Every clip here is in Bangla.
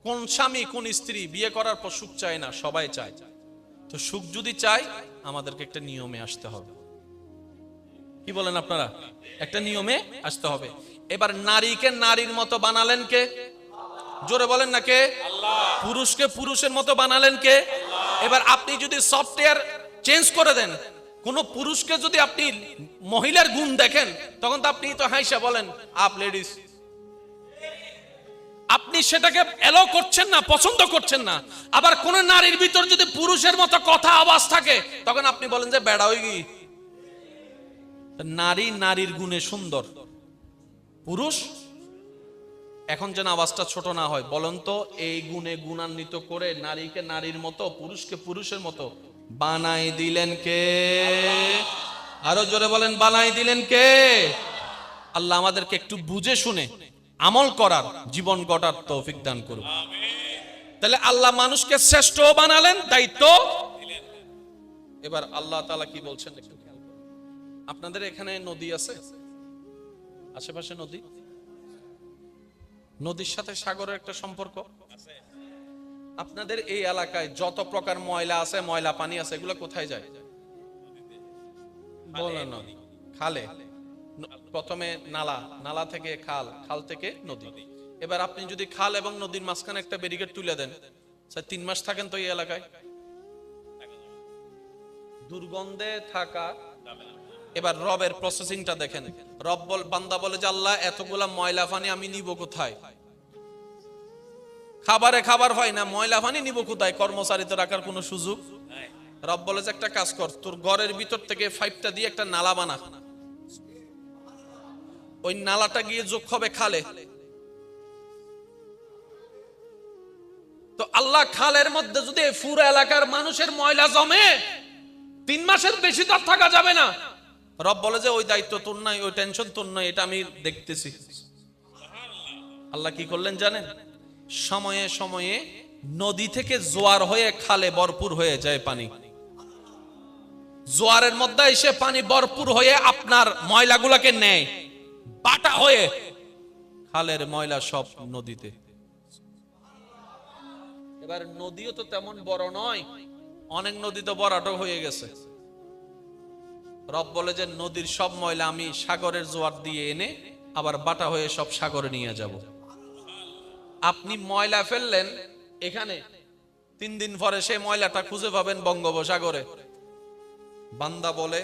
কোন স্বামী কোন স্ত্রী বিয়ে করার পর সুখ চায় না? সবাই চায়। তো সুখ যদি চাই, আমাদেরকে একটা নিয়মে আসতে হবে। কি বলেন আপনারা? একটা নিয়মে আসতে হবে। এবার নারীকে নারীর মতো বানালেন কে? জোরে বলেন না কে? পুরুষকে পুরুষের মতো বানালেন কে? এবার আপনি যদি সফটওয়্যার চেঞ্জ করে দেন, কোন পুরুষকে যদি আপনি মহিলার গুণ দেখেন, তখন তো আপনি তো হাইসা বলেন আপ লেডিস। আপনি সেটাকে এলাও করছেন না, পছন্দ করছেন না। আবার কোন নারীর ভিতর যদি পুরুষের মতো কথা আওয়াজ থাকে, তখন আপনি বলেন যে বেড়া হই গি। নারী নারীর গুণে সুন্দর, পুরুষ এখন যেন আওয়াজটা ছোট না হয়। বলেন তো, এই গুণে গুণান্বিত করে নারীকে নারীর মতো, পুরুষকে পুরুষের মতো বানাই দিলেন কে? আরো জোরে বলেন, বানাই দিলেন কে? আল্লাহ আমাদেরকে একটু বুঝে শুনে আমল করার, জীবন গড়ার তৌফিক দান করুন। তাহলে আল্লাহ মানুষকে শ্রেষ্ঠ বানালেন, দায়িত্ব। এবার আল্লাহ তাআলা কি বলছেন একটু খেয়াল করুন। আপনাদের এখানে নদী আছে? আশেপাশে নদী? নদীর সাথে সাগরের একটা সম্পর্ক আছে। আপনাদের এই এলাকায় যত প্রকার ময়লা আছে, ময়লা পানি আছে, এগুলো কোথায় যায়? বলেন না। খালে। প্রথমে নালা, নালা থেকে খাল, খাল থেকে নদী। এবার আপনি যদি খাল এবং নদীর মাঝখানে একটা ব্যারিকেড তুলে দেন, 3 মাস থাকেন তো এই এলাকায়? দুর্গন্ধে থাকা। এবার রবের প্রসেসিংটা দেখেন। রব বান্দা বলে যে আল্লাহ এতগুলা ময়লা পানি আমি নিব কোথায়? খাবারে খাবার হয় না, ময়লা পানি নিব কোথায়? কর্মচারীতে রাখার কোনো সুযোগ নাই। রব বলে যে একটা কাজ কর, তোর ঘরের ভিতর থেকে পাইপটা দিয়ে একটা নালা বানা। ওই নালাটা গিয়ে যোগ হবে খালে। তো আল্লাহ খালের মধ্যে যদি পুরো এলাকার মানুষের ময়লা জমে, 3 মাসের বেশি তার থাকা যাবে না। রব বলে যে ওই দায়িত্ব তোর নাই, ওই টেনশন তোর নাই, এটা আমি দেখতেছি। আল্লাহ কি করলেন জানেন? সময়ে সময়ে নদী থেকে জোয়ার হয়ে খালে ভরপুর হয়ে যায় পানি। জোয়ারের মধ্যে এসে পানি ভরপুর হয়ে আপনার ময়লাগুলোকে নেয়, বাটা হয়ে খালের ময়লা সব নদীতে। এবার নদীও তো তেমন বড় নয়, অনেক নদী তো বড়াটো হয়ে গেছে। রব বলে যে নদীর সব ময়লা আমি সাগরের জোয়ার দিয়ে এনে আবার বাটা হয়ে সব সাগরে নিয়ে যাব। আপনি ময়লা ফেললেন এখানে, 3 দিন পরে সেই ময়লাটা খুঁজে পাবেন বঙ্গোপসাগরে। বান্দা বলে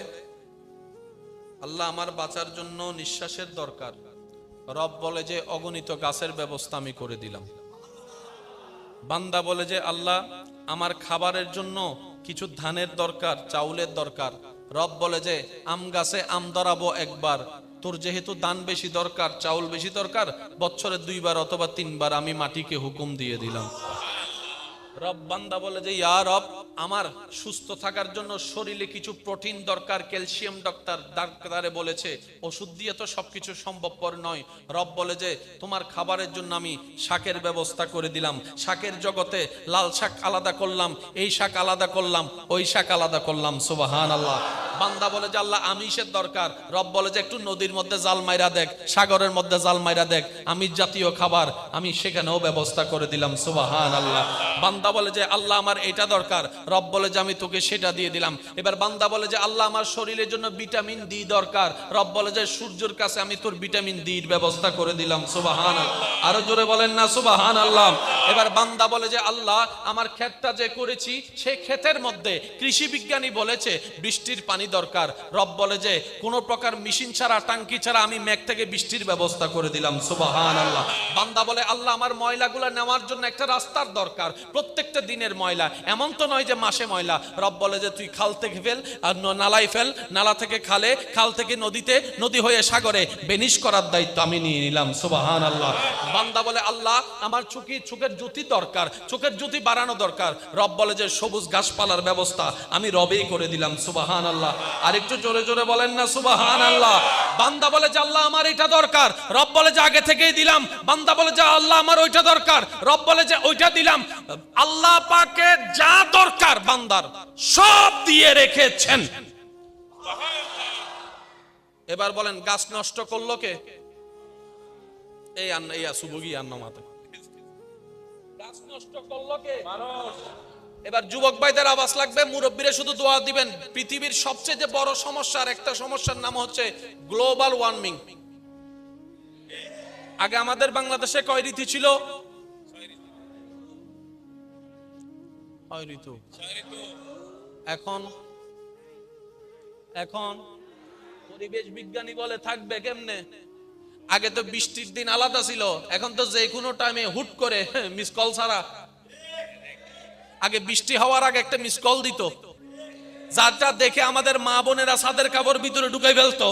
আল্লাহ আমার বাঁচার জন্য নিঃশ্বাসের দরকার। রব বলে যে অগণিত গাছের ব্যবস্থা আমি করে দিলাম। বান্দা বলে যে আল্লাহ আমার খাবারের জন্য কিছু ধানের দরকার, চাউলের দরকার। রব বলে যে আম গাছে আম ধরাবো একবার, তোর যেহেতু ধান বেশি দরকার, চাউল বেশি দরকার, বছরে 2 বার অথবা 3 বার আমি মাটিকে হুকুম দিয়ে দিলাম। রব বান্দা বলে যে ইয়া রব আমার সুস্থ থাকার জন্য শরীরে কিছু প্রোটিন দরকার, ক্যালসিয়াম ডাক্তারে বলেছে, ওষুধ দিয়ে তো সবকিছু সম্ভবপর নয়। রব বলে যে তোমার খাবারের জন্য আমি শাকের ব্যবস্থা করে দিলাম। শাকের জগতে লাল শাক আলাদা করলাম, এই শাক আলাদা করলাম, ওই শাক আলাদা করলাম। সুবহানাল্লাহ। বান্দা বলে যে আল্লাহ আমিষের দরকার। রব বলে যে একটু নদীর মধ্যে জাল মাইরা দেখ, সাগরের মধ্যে জাল মাইরা দেখ, আমিষ জাতীয় খাবার আমি সেখানেও ব্যবস্থা করে দিলাম। সুবহানাল্লাহ। বান্দা বলে যে আল্লাহ আমার এটা দরকার। রব বলে যে আমি তোকে সেটা দিয়ে দিলাম। এবার বান্দা বলে যে আল্লাহ আমার শরীরের জন্য ভিটামিন ডি দরকার। রব বলে যে সূর্যের কাছে আমি তোর ভিটামিন ডি এর ব্যবস্থা করে দিলাম। সুবহানাল্লাহ। আরো জোরে বলেন না সুবহানাল্লাহ। এবার বান্দা বলে যে আল্লাহ আমার ক্ষেতটা যে করেছি, সেই ক্ষেতের মধ্যে কৃষি বিজ্ঞানী বলেছে বৃষ্টির পানি দরকার। রব বলে যে কোন প্রকার মেশিন ছাড়া, টাঙ্কি ছাড়া আমি মেঘ থেকে বৃষ্টির ব্যবস্থা করে দিলাম। সুবহানাল্লাহ। বান্দা বলে আল্লাহ আমার ময়লাগুলো নেওয়ার জন্য একটা রাস্তার দরকার, প্রত্যেকটা দিনের ময়লা, এমন তো নয় যে মাসে ময়লা। রব বলে যে তুই খাল থেকে ফেল আর নালায় ফেল, নালা থেকে খালে, খাল থেকে নদীতে, নদী হয়ে সাগরে, বেনিশ করার দায়িত্ব আমি নিয়ে নিলাম। সুবহানাল্লাহ। বান্দা বলে আল্লাহ আমার চোখের জ্যোতি দরকার, চোখের জ্যোতি বাড়ানো দরকার। রব বলে যে সবুজ গাছপালার ব্যবস্থা আমি রবেই করে দিলাম। সুবহানাল্লাহ। আর একটু জোরে জোরে বলেন না সুবহানাল্লাহ। বান্দা বলে যে আল্লাহ আমার এটা দরকার। রব বলে যে আগে থেকেই দিলাম। বান্দা বলে যে আল্লাহ আমার ওইটা দরকার। রব বলে যে ওইটা দিলাম। আল্লাহ পাকে যা দরকার বান্দার সব দিয়ে রেখেছেন। এবার বলেন গাছ নষ্ট করলো কে? এই আন্না, এই সুবগি আন্না মাথা। কাজ নষ্ট করলো কে? মানুষ। এবার যুবক ভাইদের আওয়াজ লাগবে, মুরব্বীরা শুধু দোয়া দিবেন। পৃথিবীর সবচেয়ে বড় সমস্যার একটা সমস্যার নাম হচ্ছে গ্লোবাল ওয়ার্মিং। আগে আমাদের বাংলাদেশে কয় ঋতু ছিল? 6 ঋতু। এখন এখন পরিবেশ বিজ্ঞানী বলে থাকবে কেমনে? আগে তো বৃষ্টির দিন আলাদা ছিল, এখন তো যে কোনো টাইমে হুট করে মিস কল ছাড়া। আগে বৃষ্টি হওয়ার আগে একটা মিস কল দিত, যারটা দেখে আমাদের মা বোনেরা ছাদের কাপড় ভিতরে ঢুকাই ফেলতো।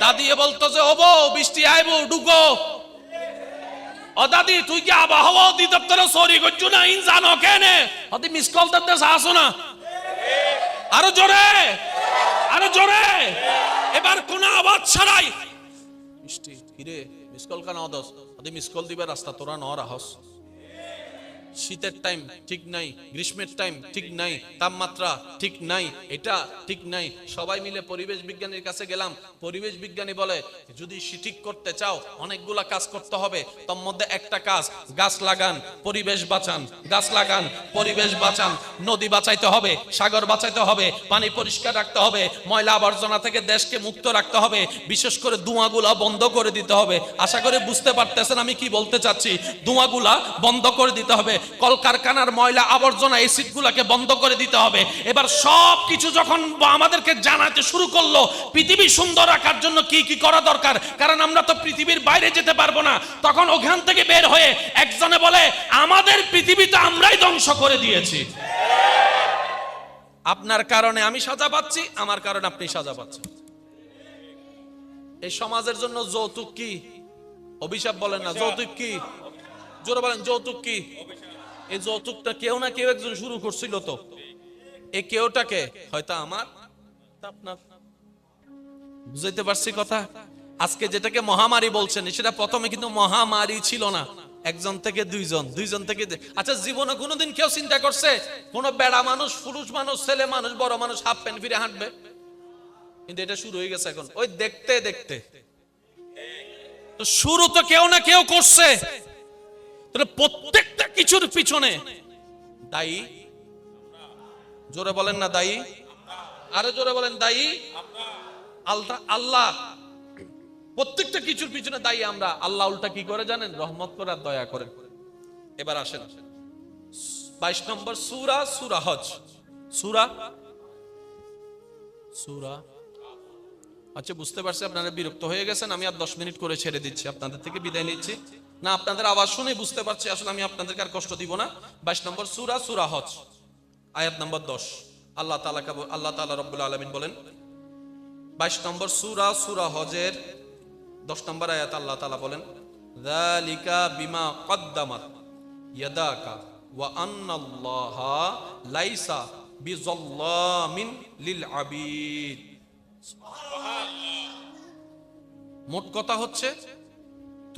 দাদি বলতো যে ও বউ বৃষ্টি আইবো, ঢুকো। ও দাদি তুই কি আবহাওয়া অধিদপ্তরে সরি করছো না? ইন জানো কেনে হতে মিস কল দিতে আসো না? আরো জোরে, আরো জোরে। এবার কোন আওয়াজ ছাড়াই বৃষ্টি। কিরে মিস কল কেন দস? হতে মিস কল দিবে রাস্তা তোরা ন রাহস। শীতের টাইম ঠিক নাই, গ্রীষ্মের টাইম ঠিক নাই, তাপমাত্রা ঠিক নাই, এটা ঠিক নাই। সবাই মিলে পরিবেশ বিজ্ঞানীর কাছে গেলাম। পরিবেশ বিজ্ঞানী বলে যদি ঠিক করতে চাও অনেকগুলা কাজ করতে হবে, তার মধ্যে একটা কাজ গাছ লাগান, পরিবেশ বাঁচান। গাছ লাগান, পরিবেশ বাঁচান। নদী বাঁচাইতে হবে, সাগর বাঁচাইতে হবে, পানি পরিষ্কার রাখতে হবে, ময়লা আবর্জনা থেকে দেশকে মুক্ত রাখতে হবে, বিশেষ করে ধোঁয়াগুলা বন্ধ করে দিতে হবে। আশা করি বুঝতে পারতেছেন আমি কি বলতে চাচ্ছি। ধোঁয়াগুলা বন্ধ করে দিতে হবে, কলকারখানার ময়লা আবর্জনা এসিড গুলাকে বন্ধ করে দিতে হবে। এবার সব কিছু যখন আমাদেরকে জানাতে শুরু করলো পৃথিবী সুন্দর রাখার জন্য কি কি করা দরকার, কারণ আমরা তো পৃথিবীর বাইরে যেতে পারবো না, তখন ওখান থেকে বের হয়ে একজনে বলে আমাদের পৃথিবী তো আমরাই ধ্বংস করে দিয়েছি। আপনার কারণে আমি সাজা পাচ্ছি, আমার কারণে আপনি সাজা পাচ্ছেন। এই সমাজের জন্য যৌতুক কি অভিশাপ? বলেন না যৌতুক কি? জোরে বলেন যৌতুক কি? এই যৌতুকটা কেউ না কেউ একজন শুরু করছিল। তো এই কেউটাকে হয়তো আমার, আপনার। বুঝাইতে পারছি কথা? আজকে যেটাকে মহামারী বলছেন সেটা প্রথমে কিন্তু মহামারী ছিল না। একজন থেকে দুইজন, দুইজন থেকে আচ্ছা জীবনে কোনোদিন কেউ চিন্তা করছে কোন বেড়া মানুষ, পুরুষ মানুষ, ছেলে মানুষ, বড় মানুষ হাফ প্যান্ট ফিরে হাঁটবে? কিন্তু এটা শুরু হয়ে গেছে এখন ওই দেখতে দেখতে। তো শুরু তো কেউ না কেউ করছে। প্রত্যেকটা কিছুর পিছনে দায়ী, জোরে বলেন না দায়ী, আরো জোরে বলেন দায়ী আল্লাহ। প্রত্যেকটা কিছুর পিছনে দায়ী আমরা। আল্লাহ উল্টা কি করে জানেন? রহমত করে আর দয়া করে। এবার আসেন 22 নম্বর সূরা, সূরা হজ। সূরা সূরা আচ্ছা বুঝতে পারছি আপনারা বিরক্ত হয়ে গেছেন, আমি আর 10 মিনিট করে ছেড়ে দিচ্ছি, আপনাদের থেকে বিদায় নিচ্ছি। না আপনাদের আওয়াজ শুনে বুঝতে পারছি আসলে আমি আপনাদেরকে আর কষ্ট দিব না। 22 নম্বর সূরা, সূরা হজ, আয়াত নম্বর 10। আল্লাহ তাআলা রব্বুল আলামিন বলেন 22 নম্বর সূরা, সূরা হজের 10 নম্বর আয়াত আল্লাহ তাআলা বলেন যালিকা বিমা কদ্দামাত ইয়াদাকা ওয়া আন্নাল্লাহা লাইসা বিযাল্লামিন লিল আবিদ। মোট কথা হচ্ছে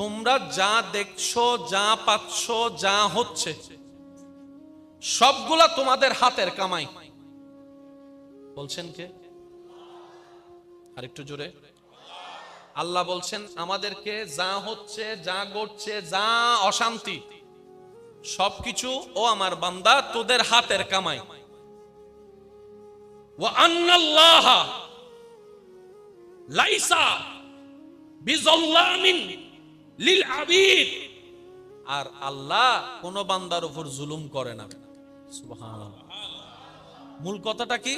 তোমরা যা দেখছো, যা পাচ্ছ, যা হচ্ছে সবগুলা তোমাদের হাতের কামাই। বলছেন কে? আরেকটু জোরে। আল্লাহ বলছেন আমাদেরকে যা হচ্ছে, যা ঘটছে, যা অশান্তি সবকিছু ও আমার বান্দা তোদের হাতের কামাই। ওয়া আন্নাল্লাহা লাইসা বিযাল্লামিন লিল আবিদ। আর আল্লাহ কোন বান্দার উপর জুলুম করে না। সুবহানাল্লাহ। মূল কথাটা কি?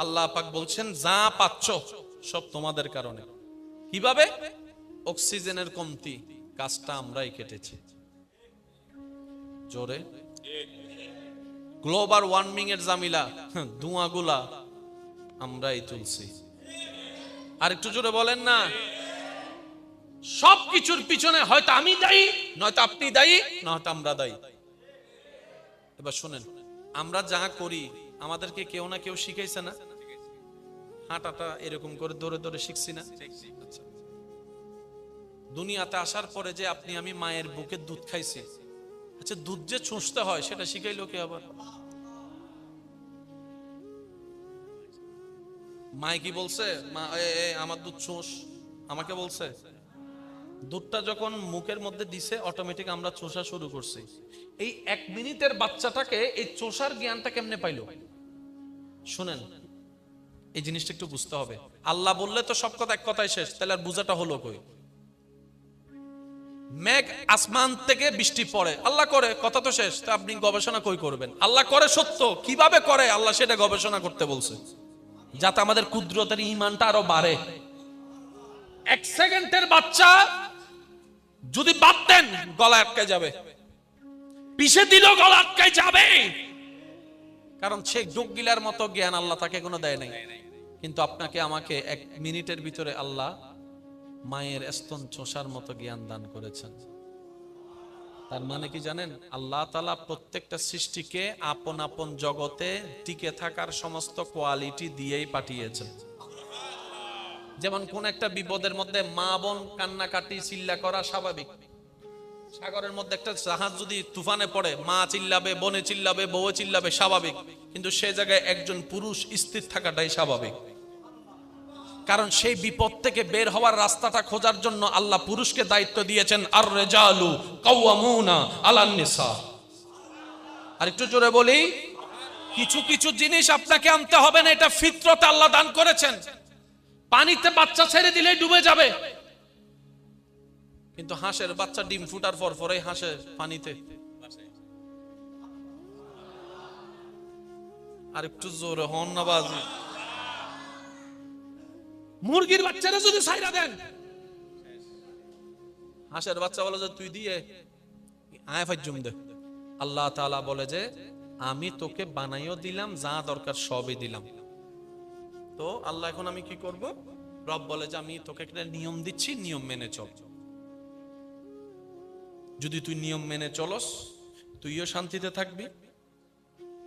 আল্লাহ পাক বলছেন যা পাচ্ছ সব তোমাদের কারণে। কিভাবে? অক্সিজেনের কমতি, কাজটা আমরাই কেটেছি। জোরে। গ্লোবাল ওয়ার্মিং এর জামিলা, ধোঁয়াগুলা আমরাই তুলছি। আর একটু জোরে বলেন না। সবকিছুর পিছনে হয়তো আমি দায়ী, নয়তো আপনি দায়ী, নয়তো আমরা দায়ী। এবার শুনেন, আমরা যা করি আমাদেরকে কেউ না কেউ শিখাইছে না? হাঁটাটা এরকম করে ধরে ধরে শিখছি না? আচ্ছা, দুনিয়াতে আসার পরে যে আপনি আমি মায়ের বুকের দুধ খাইছি, আচ্ছা দুধ যে চুষতে হয় সেটা শিখাইলো কে? আবার মায় কি বলছে? মা আমার দুধ চুষ, আমাকে বলছে? দুধটা যখন মুখের মধ্যে দিছে অটোমেটিক আমরা চোষা শুরু করছি। এই 1 মিনিটের বাচ্চাটাকে এই চোষার জ্ঞানটা কেমনে পাইলো? শুনেন, এই জিনিসটা একটু বুঝতে হবে। আল্লাহ বললে তো সব কথা এক কথায় শেষ, তাহলে আর বুঝাটা হলো কই? মেঘ আসমান থেকে বৃষ্টি পড়ে, আল্লাহ করে, কথা তো শেষ। তো আপনি গবেষণা কই করবেন? আল্লাহ করে সত্য, কিভাবে করে আল্লাহ সেটা গবেষণা করতে বলছে, যাতে আমাদের কুদরতের ঈমানটা আরো বাড়ে। 1 সেকেন্ডের বাচ্চা যদি বাদ দেন গলা আটকে যাবে, পিছে দিল গলা আটকে যাবে, কারণ সে ডোকগিলার মতো জ্ঞান আল্লাহ তাকে কোনো দেয় নাই। কিন্তু আপনাকে আমাকে 1 মিনিটের ভিতরে আল্লাহ মায়ের স্তন চোষার মতো জ্ঞান দান করেছেন। তার মানে কি জানেন? আল্লাহ তাআলা প্রত্যেকটা সৃষ্টিকে আপন আপন জগতে টিকে থাকার সমস্ত কোয়ালিটি দিয়েই পাঠিয়েছেন। যেমন কোন একটা বিপদের মধ্যে মা বোন কান্নাকাটি চিল্লা করা স্বাভাবিক। সাগরের মধ্যে একটা জাহাজ যদি তুফানে পড়ে, মা চিল্লাবে, বোনে চিল্লাবে, বউ চিল্লাবে, স্বাভাবিক। কিন্তু সে জায়গায় একজন পুরুষ স্থির থাকাটাই স্বাভাবিক, কারণ সেই বিপদ থেকে বের হওয়ার রাস্তাটা খোঁজার জন্য আল্লাহ পুরুষকে দায়িত্ব দিয়েছেন। আর রিজালু কাওয়ামুনা আলান নিসা। আর একটু জোরে বলি, কিছু কিছু জিনিস আপনাকে আনতে হবে না, এটা ফিতরতে আল্লাহ দান করেছেন। পানিতে বাচ্চা ছেড়ে দিলে ডুবে যাবে, কিন্তু হাঁসের বাচ্চা ডিম ফুটার পর পরেই হাসে পানিতে। আর একটু জোরে হন না বাজি। মুরগির বাচ্চারা যদি ছাইরা দেন, হাঁসের বাচ্চা বলে যে তুই দিয়ে আয় ফাজ্জুম দে। আল্লাহ তাআলা বলে যে আমি তোকে বানাইও দিলাম, যা দরকার সবই দিলাম। তো আল্লাহ এখন আমি কি করব? রব বলে যে আমি তোকে একটা নিয়ম দিচ্ছি, নিয়ম মেনে চল। যদি তুই নিয়ম মেনে চলস, তুইও শান্তিতে থাকবি,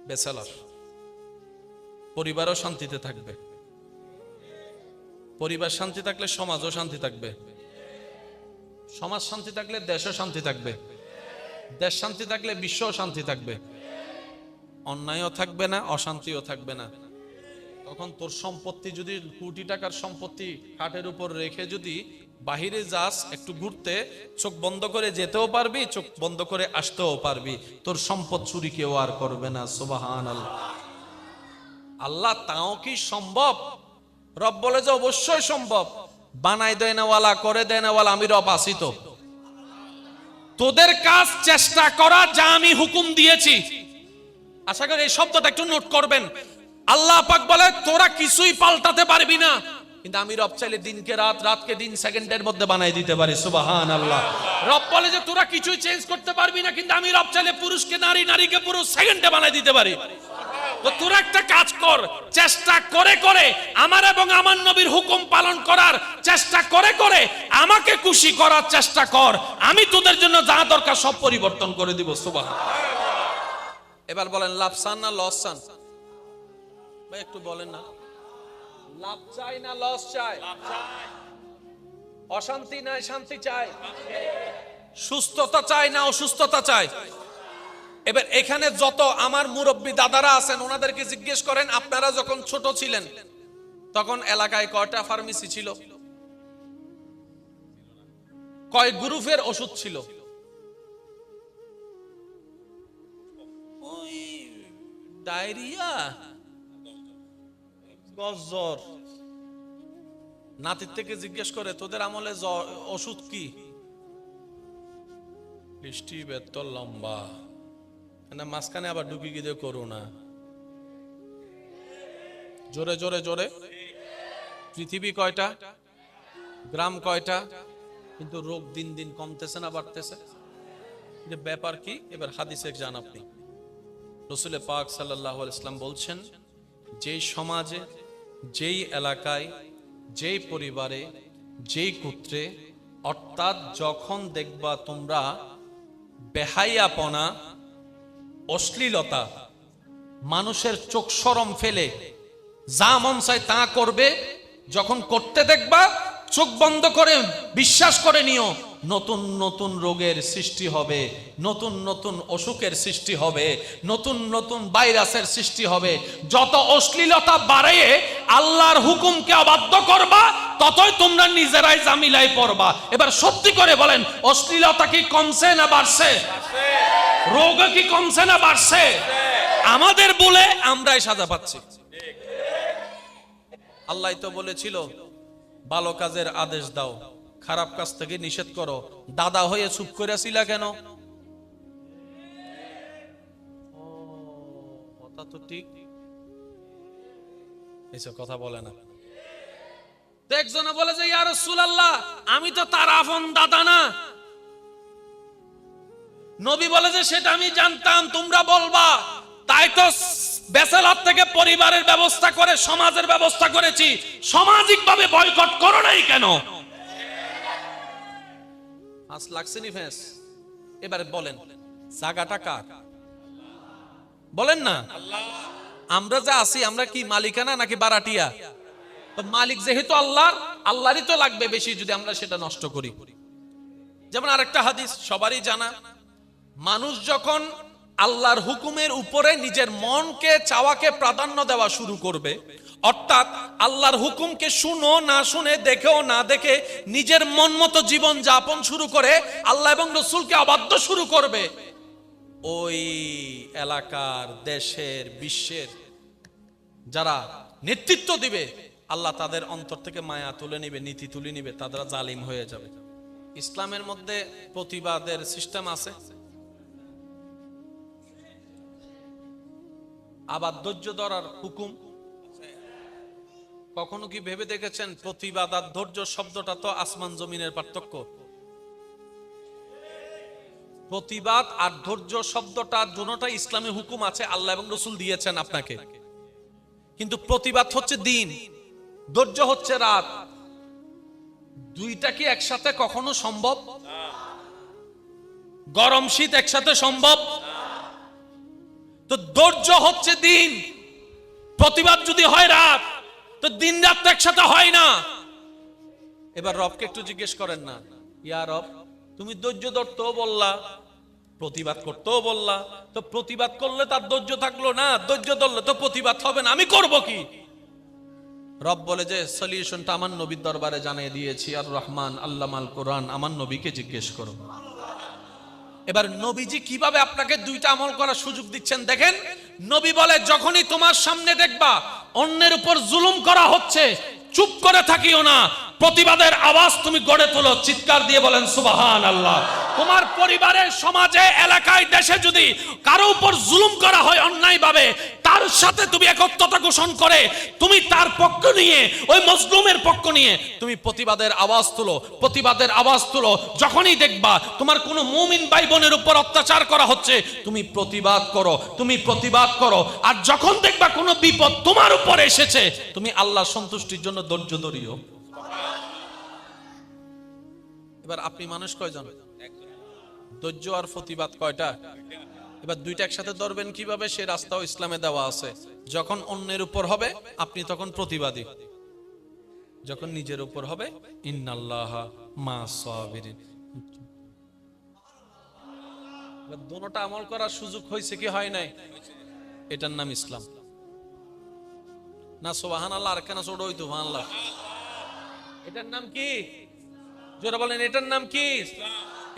বেচালার পরিবারও শান্তিতে থাকবে। পরিবার শান্তি থাকলে সমাজও শান্তি থাকবে, সমাজ শান্তি থাকলে দেশও শান্তি থাকবে, দেশ শান্তি থাকলে বিশ্বও শান্তি থাকবে। অন্যায়ও থাকবে না, অশান্তিও থাকবে না। তখন তোর সম্পত্তি যদি কোটি টাকার সম্পত্তি খাটের উপর রেখে যদি বাহিরে যাস একটু ঘুরতে, চোখ বন্ধ করে যেতেও পারবি, চোখ বন্ধ করে আসতেও পারবি, তোর সম্পদ চুরি কেউ আর করবে না। সুবহানাল্লাহ। আল্লাহ তাও কি সম্ভব? রব বলে যে অবশ্যই সম্ভব। বানাই দেয় নাওয়ালা, করে দেয় নাওয়ালা, আমি রব আছি। তো তোদের কাজ চেষ্টা করা, যা আমি হুকুম দিয়েছি। আশা করি এই শব্দটা একটু নোট করবেন। আল্লাহ পাক বলে তোরা কিছুই পাল্টাতে পারবি না, কিন্তু আমি রব চাইলে দিনকে রাত, রাতকে দিন সেকেন্ডের মধ্যে বানাই দিতে পারি। সুবহানাল্লাহ। রব বলে যে তোরা কিছুই চেঞ্জ করতে পারবি না, কিন্তু আমি রব চাইলে পুরুষকে নারী, নারীকে পুরুষ সেকেন্ডে বানাই দিতে পারি। তো তোরা একটা কাজ কর, চেষ্টা করে করে আমার এবং আমার নবীর হুকুম পালন করার চেষ্টা করে করে আমাকে খুশি করার চেষ্টা কর, আমি তোদের জন্য যা দরকার সব পরিবর্তন করে দিব। সুবহানাল্লাহ। এবার বলেন লাভ চান না লস চান? ভাই একটু বলেন না, লাভ চাই না লস চাই? অশান্তি নাই শান্তি চাই? সুস্থতা চাই না অসুস্থতা চাই? এবার এখানে যত আমার মুরব্বী দাদারা আছেন ওনাদেরকে জিজ্ঞেস করেন, আপনারা যখন ছোট ছিলেন তখন এলাকায় কয়টা ফার্মেসি ছিল? কয় গ্রুপের ওষুধ ছিল? ওই ডায়রিয়া, জ্বর। নাতির থেকে জিজ্ঞেস করে তোদের আমলে ওষুধ কি? বৃষ্টি বেতর লম্বা না, মাঝখানে আবার ঢুকি গিয়ে করোনা। জোরে জোরে জোরে। পৃথিবী কয়টা, গ্রাম কয়টা, কিন্তু রোগ দিন দিন কমতেছে না বাড়তেছে? ব্যাপার কি? এবার হাদিসে যান আপনি। রাসূল পাক সাল্লাল্লাহু আলাইহি ওয়াসাল্লাম বলছেন, যেই সমাজে, যেই এলাকায়, যেই পরিবারে, যেই গোত্রে, অর্থাৎ যখন দেখবা তোমরা বেহায়াপনা, অশ্লীলতা, মানুষের চোখ শরম ফেলে যা মন চায় তা করবে, যখন করতে দেখবা চোখ বন্ধ করে বিশ্বাস করে নিও নতুন নতুন রোগের সৃষ্টি হবে, নতুন নতুন অসুখের সৃষ্টি হবে, নতুন নতুন ভাইরাসের সৃষ্টি হবে। যত অশ্লীলতা বাড়িয়ে আল্লাহর হুকুমকে অবাধ্য করবা, ততই তোমরা নিজেরাই জামিলায় পড়বা। এবার সত্যি করে বলেন, অশ্লীলতা কি কমছে না বাড়ছে? রোগ কি কমছে না বাড়ছে? আমাদের বলে আমরাই সাজা পাচ্ছি। আল্লাহ তো বলেছিল, ভালো কাজের আদেশ দাও, খারাপ কাজ থেকে নিষেধ করো। দাদা হয়ে চুপ করেছিলা কেন? কথা তো ঠিক, এসব কথা বলে না। একজনে বলে যে, ইয়া রাসূলুল্লাহ, আমি তো তার আপন দাদা না। নবী বলে যে, সেটা আমি জানতাম, তোমরা বলবা, তাই তো বেসালাত থেকে পরিবারের ব্যবস্থা করে সমাজের ব্যবস্থা করেছি। সামাজিক ভাবে বয়কট করো নাই কেন? আজ লাগছে নি ফেস। এবারে বলেন, জায়গাটা কার? বলেন না। আমরা যা আছি, আমরা কি মালিকানা নাকি বারাটিয়া? মালিক যেহেতু আল্লাহর, আল্লাহরই তো লাগবে বেশি যদি আমরা সেটা নষ্ট করি। যেমন আরেকটা হাদিস সবারই জানা, মানুষ যখন আল্লাহর হুকুমের উপরে নিজের মনকে চাওয়াকে প্রাধান্য দেওয়া শুরু করবে, অর্থাৎ আল্লাহর হুকুমকে শুনো না শুনে, দেখেও না দেখে নিজের মন মতো জীবন যাপন শুরু করে আল্লাহ এবং রাসূলকে অবাধ্য শুরু করবে, ওই এলাকার, দেশের, বিশ্বের যারা নেতৃত্ব দিবে, আল্লাহ তাদের অন্তর থেকে মায়া তুলে নিবে, নীতি তুলে নিবে, তারা জালিম হয়ে যাবে। ইসলামের মধ্যে প্রতিবাদের সিস্টেম আছে, আবার ধৈর্য ধরার হুকুম। কখনো কি ভেবে দেখেছেন, প্রতিবাদ আর ধৈর্য শব্দটা তো আসমান জমিনের পার্থক্য। প্রতিবাদ আর ধৈর্য শব্দটা দুটোটা ইসলামী হুকুম আছে, আল্লাহ এবং রাসূল দিয়েছেন আপনাকে। কিন্তু প্রতিবাদ হচ্ছে দিন, ধৈর্য হচ্ছে রাত। দুইটা কি একসাথে কখনো সম্ভব? গরম শীত একসাথে সম্ভব? তো ধৈর্য হচ্ছে দিন, প্রতিবাদ যদি হয় রাত, তো দিন রাত তো একসাথে হয় না। এবার রবকে একটু জিজ্ঞেস করেন না, ইয়া রব, তুমি ধৈর্য ধরতেও বললা, প্রতিবাদ করতেও বললা, তো প্রতিবাদ করলে তার ধৈর্য থাকলো না, ধৈর্য ধরলে তো প্রতিবাদ হবে না, আমি করব কি? রব বলে যে, সলিউশনটা আমার নবীর দরবারে জানিয়ে দিয়েছি, আর রহমান আল্লামাল কোরআন, আমার নবীকে জিজ্ঞেস করো। এবার নবীজি কিভাবে আপনাকে দুইটা আমল করার সুযোগ দিচ্ছেন দেখেন। নবী বলে, যখনই তোমার সামনে দেখবা অন্যের উপর জুলুম করা হচ্ছে, চুপ করে থাকিও না, প্রতিবাদের আওয়াজ তুমি গড়ে তোলো, চিৎকার দিয়ে বলেন সুবহানাল্লাহ। তোমার পরিবারের, সমাজে, এলাকায়, দেশে যদি কারো উপর জুলুম করা হয় অন্যায় ভাবে, তার সাথে তুমি একত্রতা ঘোষণ করে তুমি তার পক্ষ নিয়ে, ওই মজলুমের পক্ষ নিয়ে তুমি প্রতিবাদের আওয়াজ তুলো, প্রতিবাদের আওয়াজ তুলো। যখনই দেখবা তোমার কোনো মুমিন ভাই বোনের উপর অত্যাচার করা হচ্ছে, তুমি প্রতিবাদ করো, তুমি প্রতিবাদ করো। আর যখন দেখবা কোনো বিপদ তোমার উপর এসেছে, তুমি আল্লাহর সন্তুষ্টির জন্য ধৈর্য ধরিও। এবার আপনি মানুষ কয়জন? ধৈর্য আর প্রতিবাদ কয়টা? এবার দুইটা একসাথে ধরবেন কিভাবে, সে রাস্তাও ইসলামে দেওয়া আছে। যখন অন্যের উপর হবে আপনি তখন প্রতিবাদী, যখন নিজের উপর হবে ইন্নাল্লাহা মা'আস সাবিরিন। এবার দুটোটা আমল করার সুযোগ হয়েছে কি হয় নাই? এটার নাম ইসলাম না। সুবহানাল্লাহ। আর কেন ছোট হইতো সুবহানাল্লাহ? এটার নাম কি? জোরে বলেন, এটার নাম কি?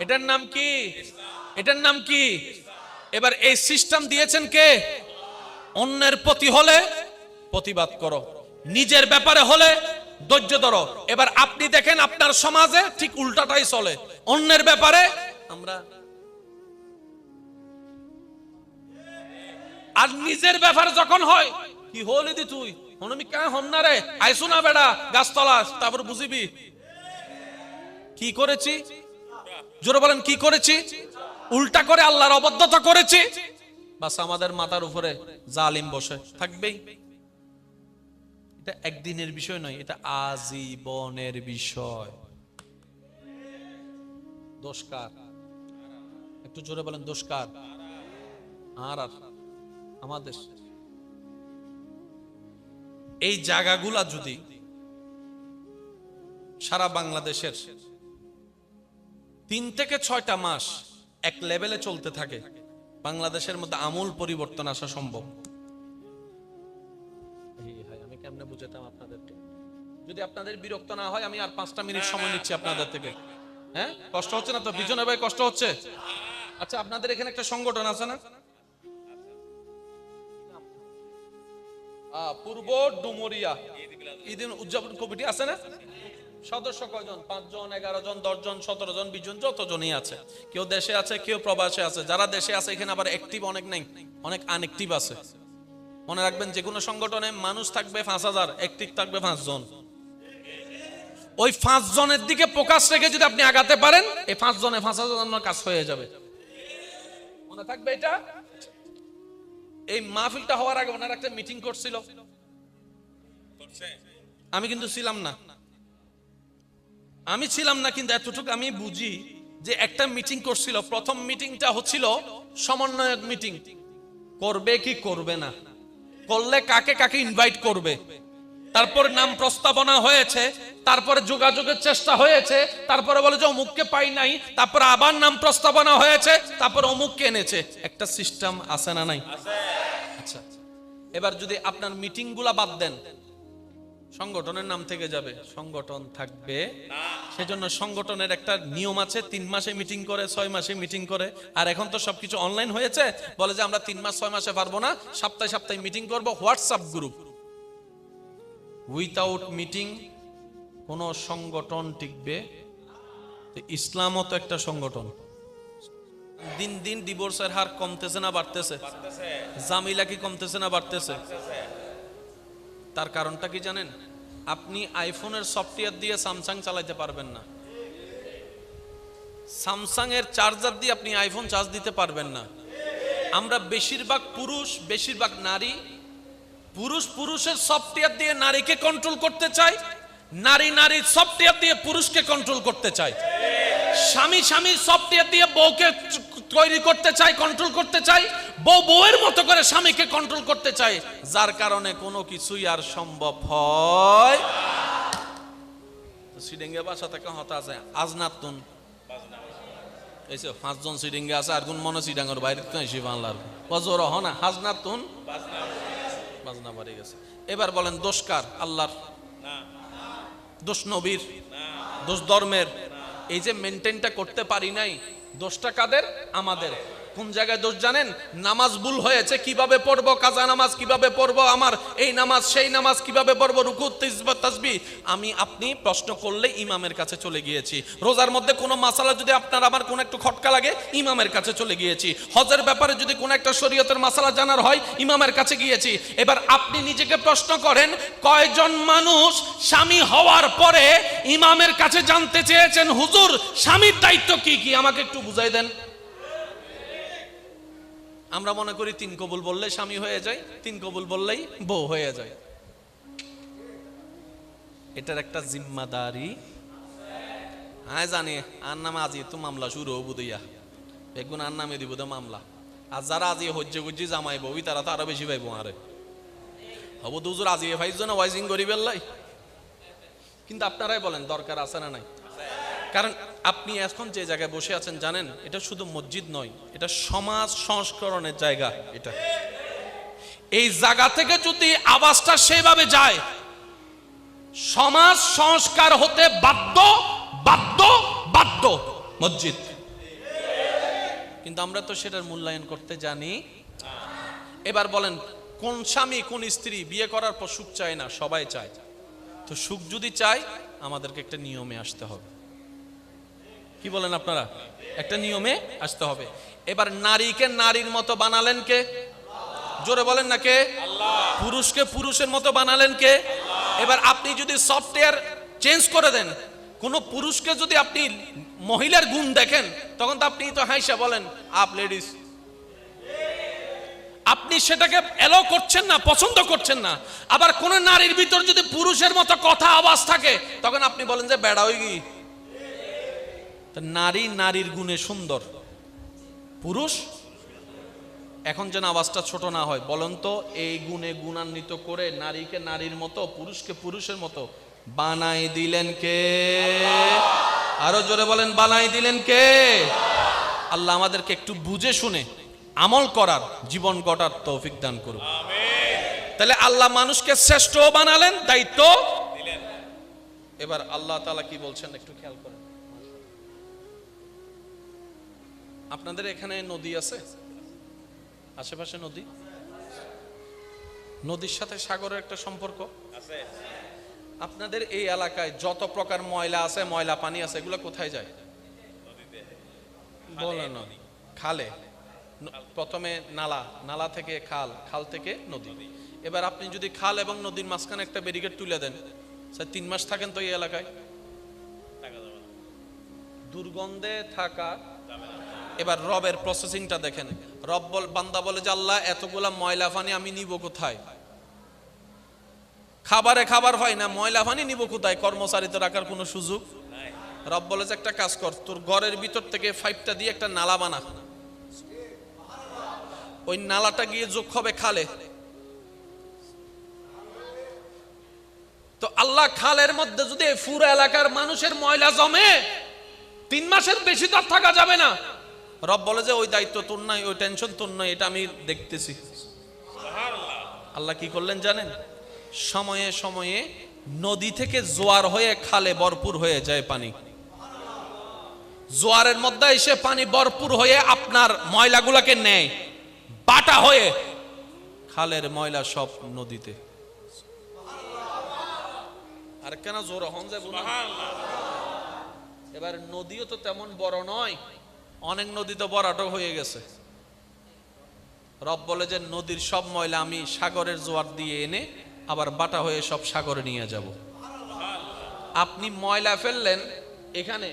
এটার নাম কি? এটার নাম কি? এবার এই সিস্টেম দিয়েছেন কে? অন্যের প্রতি হলে প্রতিবাদ করো, নিজের ব্যাপারে হলে ধৈর্য ধরো। এবার আপনি দেখেন আপনার সমাজে ঠিক উল্টাটাই চলে, অন্যের ব্যাপারে আমরা, আর নিজের ব্যাপারে যখন হয়, কি হলি দি তুই হনমি কা হন্না রে, আইসু না বেড়া গাছতলা, তারপর বুঝিবি কি করেছি। জোরে বলেন, কি করেছি? উল্টা করে আল্লাহর অবাধ্যতা করেছি, বাস আমাদের মাথার উপরে জালিম বসে থাকবেই। এটা একদিনের বিষয় নয়, এটা আজীবনের বিষয়। দোষকার? একটু জোরে বলেন, দোষকার? আর আমাদের এই জায়গাগুলা যদি সারা বাংলাদেশের 3 থেকে 6টা মাস এক লেভেলে চলতে থাকে, বাংলাদেশের মধ্যে আমূল পরিবর্তন আসা সম্ভব। আমি কেমনে বুঝাতাম আপনাদেরকে? যদি আপনাদের বিরক্ত না হয় আমি আর 5টা মিনিট সময় নিচ্ছি আপনাদের থেকে। হ্যাঁ, কষ্ট হচ্ছে না তো? বিজনে ভাই কষ্ট হচ্ছে? আচ্ছা, আপনাদের এখানে একটা সংগঠন আছে না, পূর্ব ডুমুরিয়া ঈদ উদযাপন কমিটি আছে না? সদস্য কয়জন? 5 জন, 11 জন, 10 জন, 17 জন, 20 জন, যতজনই আছে। কেউ দেশে আছে, কেউ প্রবাসে আছে। যারা দেশে আছে এখানে আবার অ্যাক্টিভ অনেক নাই, অনেক আনঅ্যাক্টিভ আছে। মনে রাখবেন, যে কোনো সংগঠনে মানুষ থাকবে 5000, অ্যাক্টিভ থাকবে 5 জন। ওই 5 জনের দিকে ফোকাস রেখে যদি আপনি আগাতে পারেন, এই 5 জনে 5000 জনের কাজ হয়ে যাবে। মনে থাকবে এটা। এই মাহফিলটা হওয়ার আগে ওনারা একটা মিটিং করছিল, আমি কিন্তু ছিলাম না। কিন্তু এতটুকু আমি বুঝি যে একটা মিটিং করছিল। প্রথম মিটিংটা হচ্ছিল সমন্বয়ক মিটিং, করবে কি করবে না, করলে কাকে কাকে ইনভাইট করবে। তারপর নাম প্রস্তাবনা হয়েছে, তারপরে যোগাযোগের চেষ্টা হয়েছে, তারপরে বলে যে অমুককে পাই নাই, তারপর আবার নাম প্রস্তাবনা হয়েছে, তারপর অমুককে এনেছে। একটা সিস্টেম আছে না নাই? আচ্ছা, এবার যদি আপনার মিটিং গুলা বাদ দেন, সংগঠনের নাম থেকে যাবে, সংগঠন থাকবে। সেজন্য সংগঠনের একটা নিয়ম আছে, 3 মাসে মিটিং করে, 6 মাসে মিটিং করে। আর এখন তো সবকিছু অনলাইন হয়েছে, বলে যে আমরা 3 মাস 6 মাসে পারবো না, সপ্তাহে সপ্তাহে মিটিং করব। WhatsApp group. উইথাউট মিটিং কোন সংগঠন টিকবে? ইসলামও তো একটা সংগঠন। দিন দিন ডিভোর্সের হার কমতেছে না বাড়তেছে? জামিলা কি কমতেছে না বাড়তেছে? তার কারণটা কি জানেন? আপনি আইফোনের সফটওয়্যার দিয়ে স্যামসাং চালাতে পারবেন না, স্যামসাং এর চার্জার দিয়ে আপনি আইফোন চার্জ দিতে পারবেন না। আমরা বেশিরভাগ পুরুষ, বেশিরভাগ নারী, পুরুষের সফটওয়্যার দিয়ে নারীকে কন্ট্রোল করতে চায়, নারীর সফটওয়্যার দিয়ে পুরুষকে কন্ট্রোল করতে চায়। স্বামীর সফটওয়্যার দিয়ে বউকে তৈরি করতে চায়, কন্ট্রোল করতে চায়। বউয়ের মতো করে স্বামীকে কন্ট্রোল করতে চায়, যার কারণে কোনো কিছুই আর সম্ভব হয়। সিডিঙ্গে বাসা থেকে হতা আছে আজনাতুন, এই 5 জন সিডিঙ্গে আছে, আর কোন মনে সিডাঙ্গর বাইরে তো এসে বাংলার বজর হ না, হাজনাতুন বাজনা বাড়ি গেছে। এবার বলেন দোষ কার? আল্লাহর? দোষ নবীর? দোষ ধর্মের? এই যে মেনটেনটা করতে পারি নাই, দোষটা কাদের? আমাদের। কোন জায়গায় দোষ জানেন? নামাজ ভুল হয়েছে, কিভাবে পড়বো, কাজা নামাজ কিভাবে পড়বো, আমার এই নামাজ সেই নামাজ কিভাবে পড়বো, রুকু তাসবিহ আমি আপনি প্রশ্ন করলে ইমামের কাছে চলে গিয়েছি। রোজার মধ্যে কোনো মাসালা যদি আপনার আমার কোনো একটু খটকা লাগে, ইমামের কাছে চলে গিয়েছি। হজের ব্যাপারে যদি কোনো একটা শরীয়তের মাসালা জানার হয়, ইমামের কাছে গিয়েছি। এবার আপনি নিজেকে প্রশ্ন করেন, কয়জন মানুষ স্বামী হওয়ার পরে ইমামের কাছে জানতে চেয়েছেন, হুজুর স্বামীর দায়িত্ব কি কি, আমাকে একটু বুঝাই দেন। আমরা মনে করি 3 কবুল বললে স্বামী হয়ে যায়, 3 কবুল বললেই বউ হয়ে যায়। এটার একটা জিম্মাদারি হ্যাঁ জানি। আর নামে আজি তো মামলা শুরু হবু দিয়া, বেগুন আর নামে দিব মামলা। আর যারা আজি হজ্জে জামাই বই, তারা তো আরো বেশি পাইব। আরে হবু দুজোর আজি ভাইর জন্য ওয়াইজিং করি বেললাই। কিন্তু আপনারাই বলেন দরকার আছে না নাই? কারণ আপনি এখন যে জায়গায় বসে আছেন জানেন, এটা শুধু মসজিদ নয়, এটা সমাজ সংস্করণের জায়গা। এটা এই জায়গা থেকে যদি আওয়াজটা সেভাবে যায়, সমাজ সংস্কার হতে বাধ্য বাধ্য বাধ্য মসজিদ। কিন্তু আমরা তো সেটার মূল্যায়ন করতে জানি। এবার বলেন, কোন স্বামী কোন স্ত্রী বিয়ে করার পর সুখ চায় না? সবাই চায়। তো সুখ যদি চায়, আমাদেরকে একটা নিয়মে আসতে হবে। কি বলেন আপনারা? একটা নিয়মে আসতে হবে। এবার নারীকে নারীর মতো বানালেন কে? জোরে বলেন না কে? আল্লাহ। পুরুষকে পুরুষের মতো বানালেন কে? আল্লাহ। এবার আপনি যদি সফটওয়্যার চেঞ্জ করে দেন, কোন পুরুষকে যদি আপনি মহিলার গুণ দেখেন, তখন তো আপনি তো হাইসা বলেন আপ লেডিস। আপনি সেটাকে এলো করছেন না, পছন্দ করছেন না। আবার কোন নারীর ভিতর যদি পুরুষের মতো কথা আওয়াজ থাকে, তখন আপনি বলেন যে বেড়া হই গি। নারী নারীর গুণে সুন্দর, পুরুষ এখন যেন আওয়াজটা ছোট না হয়। বলেন তো, এই গুণে গুণান্বিত করে নারীকে নারীর মতো, পুরুষকে পুরুষের মতো বানাই দিলেন কে? আরো জোরে বলেন, বানাই দিলেন কে? আল্লাহ আমাদেরকে একটু বুঝে শুনে আমল করার, জীবন গড়ার তৌফিক দান করুন। তাহলে আল্লাহ মানুষকে শ্রেষ্ঠ বানালেন, দায়িত্ব দিলেন। এবার আল্লাহ তাআলা কি বলছেন একটু খেয়াল করেন। আপনাদের এখানে নদী আছে? আশেপাশে নদী? নদীর সাথে সাগরের একটা সম্পর্ক আছে। আপনাদের এই এলাকায় যত প্রকার ময়লা আছে, ময়লা পানি আছে, এগুলো কোথায় যায়? বলে না, খালে। প্রথমে নালা, নালা থেকে খাল, খাল থেকে নদী। এবার আপনি যদি খাল এবং নদীর মাঝখানে একটা ব্যারিকেড তুলে দেন, 3 মাস থাকেন তো এই এলাকায়? দুর্গন্ধে থাকা। এবার রবের প্রসেসিংটা দেখেন। রব বান্দা বলে যে আল্লাহ এতগুলা ময়লা পানি আমি নিব কোথায়? খাবারে খাবার হয় না, ময়লা পানি নিব কোথায়? কর্মচারীতে রাখার কোনো সুযোগ নাই। রব বলে যে একটা কাজ কর, তোর ঘরের ভিতর থেকে পাইপটা দিয়ে একটা নালা বানা, ওই নালাটা গিয়ে যোগ হবে খালে। তো আল্লাহ খালের মধ্যে যদি পুরো এলাকার মানুষের ময়লা জমে, 3 মাসের বেশি তো থাকা যাবে না। রব বলে যে ওই দায়িত্ব তোর নাই, ওই টেনশন তোর নাই, এটা আমি দেখতেছি। আল্লাহ কি করলেন জানেন? সময়ে সময়ে নদী থেকে জোয়ার হয়ে খালে ভরপুর হয়ে যায় পানি। জোয়ারের মধ্যে এসে পানি ভরপুর হয়ে আপনার ময়লাগুলোকে নেয়, বাটা হয়ে খালের ময়লা সব নদীতে। আর কেন জোর হন যায়? এবার নদীও তো তেমন বড় নয়, অনেক নদী তো বড়াটো হয়ে গেছে। রব বলে যে নদীর সব ময়লা আমি সাগরের জোয়ার দিয়ে এনে আবার বাটা হয়ে সব সাগরে নিয়ে যাব। আপনি ময়লা ফেললেন এখানে,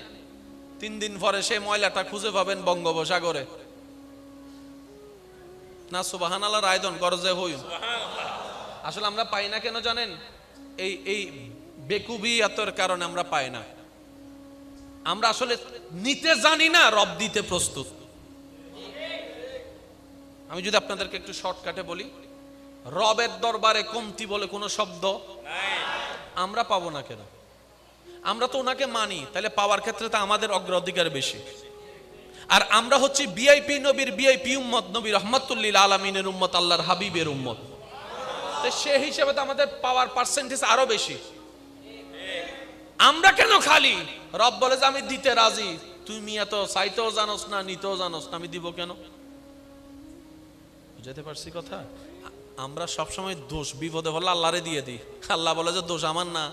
3 দিন পরে সেই ময়লাটা খুঁজে পাবেন বঙ্গোপসাগরে। না সুবহানাল্লাহ, রায়দন গরজে হই। আসলে আমরা পাই না কেন জানেন? এই বেকুবিয়াতের কারণে আমরা পাই না। আমরা আসলে নিতে জানি না, রব দিতে প্রস্তুত। আমি যদি আপনাদেরকে একটু শর্টকাটে বলি, রবের দরবারে কমতি বলে কোনো শব্দ নাই। আমরা পাবো না কেন? আমরা তো ওনাকে মানি, তাহলে পাওয়ার ক্ষেত্রে তো আমাদের অগ্রাধিকার বেশি। আর আমরা হচ্ছি ভিআইপি নবীর ভিআইপি উম্মত, নবী রাহমাতুল লিল আলামিনের উম্মত, আল্লাহর হাবিবের উম্মত। তো সেই হিসেবে তো আমাদের পাওয়ার পার্সেন্টেজ আরো বেশি। আমরা কেন খালি? রব বলে যে আমি দিতে রাজি, তুমি এত চাইতেও জানোস না, নিতেও জানোস না, আমি দিব কেন? বুঝাতে পারছি কথা? আমরা সবসময় দোষ বিপদে বললে আল্লাহরে দিয়ে দিই। আল্লাহ বলে যে দোষ আমার না,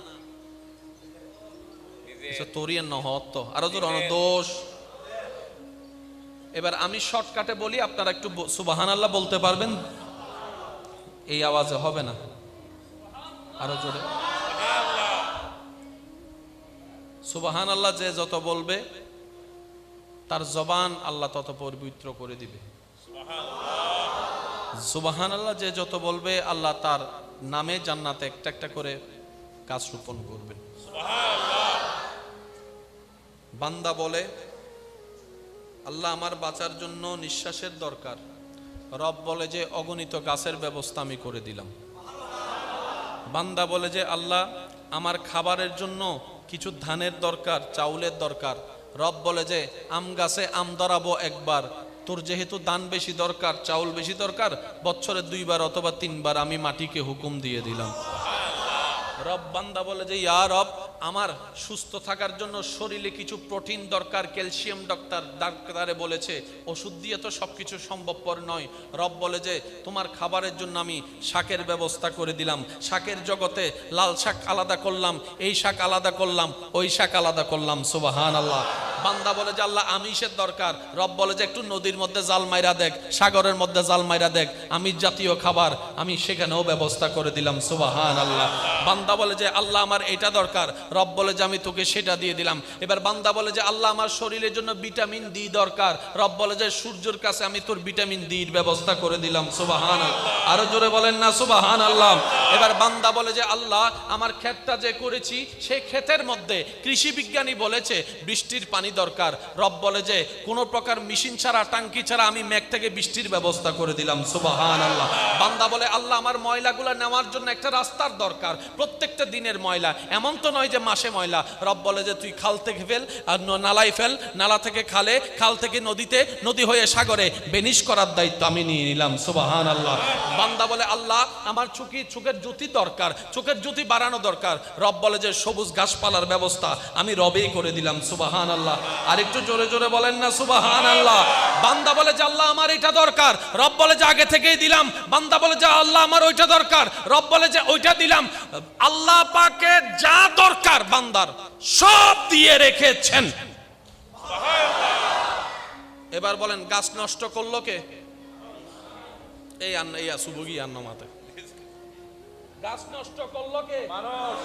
তোরই নহত, আরো জোর দোষ। এবার আমি শর্টকাটে বলি, আপনারা একটু সুবহানাল্লাহ বলতে পারবেন? এই আওয়াজে হবে না, আরো জোরে সুবহানাল্লাহ। যে যত বলবে তার জবান আল্লাহ তত পবিত্র করে দিবে। সুবহানাল্লাহ। যে যত বলবে আল্লাহ তার নামে জান্নাতে একটা একটা করে গাছ রোপণ করবেন। বান্দা বলে আল্লাহ আমার বাঁচার জন্য নিঃশ্বাসের দরকার, রব বলে যে অগণিত গাছের ব্যবস্থা আমি করে দিলাম। বান্দা বলে যে আল্লাহ আমার খাবারের জন্য কিছু ধানের দরকার, চাউলের দরকার, রব বলে যে আম গাছে আম ধরাবো একবার, তোর যেহেতু ধান বেশি দরকার, চাউল বেশি দরকার, বছরে 2 বার অথবা 3 বার আমি মাটিকে হুকুম দিয়ে দিলাম। রব বান্দা বলে যে ইয়া রব আমার সুস্থ থাকার জন্য শরীরে কিছু প্রোটিন দরকার, ক্যালসিয়াম ডাক্তারে বলেছে, ওষুধ দিয়ে তো সবকিছু সম্ভবপর নয়। রব বলে যে তোমার খাবারের জন্য আমি শাকের ব্যবস্থা করে দিলাম। শাকের জগতে লাল শাক আলাদা করলাম, এই শাক আলাদা করলাম, ওই শাক আলাদা করলাম। সুবহানাল্লাহ। বান্দা বলে যে আল্লাহ আমিষের দরকার, রব বলে যে একটু নদীর মধ্যে জাল মাইরা দেখ, সাগরের মধ্যে জাল মাইরা দেখ, আমিষ জাতীয় খাবার আমি সেখানেও ব্যবস্থা করে দিলাম। সুবহানাল্লাহ। বান্দা বলে যে আল্লাহ আমার এটা দরকার, রব বলে যে আমি তোকে সেটা দিয়ে দিলাম। এবার বান্দা বলে যে আল্লাহ আমার শরীরের জন্য ভিটামিন ডি দরকার, রব বলে যে সূর্যের কাছে আমি তোর ভিটামিন ডি এর ব্যবস্থা করে দিলাম। সুবহানাল্লাহ। আরো জোরে বলেন না সুবহানাল্লাহ। এবার বান্দা বলে যে আল্লাহ আমার ক্ষেতটা যে করেছি সেই ক্ষেতের মধ্যে কৃষি বিজ্ঞানী বলেছে বৃষ্টির পানি দরকার। রব বলে যে কোনো প্রকার মেশিন ছাড়া, টাঙ্কি ছাড়া আমি মেঘ থেকে বৃষ্টির ব্যবস্থা করে দিলাম। সুবহানাল্লাহ। বান্দা বলে আল্লাহ আমার ময়লাগুলো নেওয়ার জন্য একটা রাস্তার দরকার, প্রত্যেকটা দিনের ময়লা, এমন তো নয় যে মাসে ময়লা। রব বলে যে তুই খাল থেকে ফেল আর নালায় ফেল, নালা থেকে খালে, খাল থেকে নদীতে, নদী হয়ে সাগরে, বেনিশ করার দায়িত্ব আমি নিয়ে নিলাম। সুবহানাল্লাহ। বান্দা বলে আল্লাহ আমার চোখের জ্যোতি দরকার, চোখের জ্যোতি বাড়ানো দরকার। রব বলে যে সবুজ ঘাসপালার ব্যবস্থা আমি রবেই করে দিলাম। সুবহানাল্লাহ। আর একটু জোরে জোরে বলেন না সুবহানাল্লাহ। বান্দা বলে যে আল্লাহ আমার এটা দরকার, রব বলে যে আগে থেকেই দিলাম। বান্দা বলে যে আল্লাহ আমার ওইটা দরকার, রব বলে যে ওইটা দিলাম। আল্লাহ পাকের যা দরকার বান্দার সব দিয়ে রেখেছেন। এবার বলেন গাছ নষ্ট করলো কে? এই আন্না এই সুবগি আন্ন মাথা, গাছ নষ্ট করলো কে? মানুষ।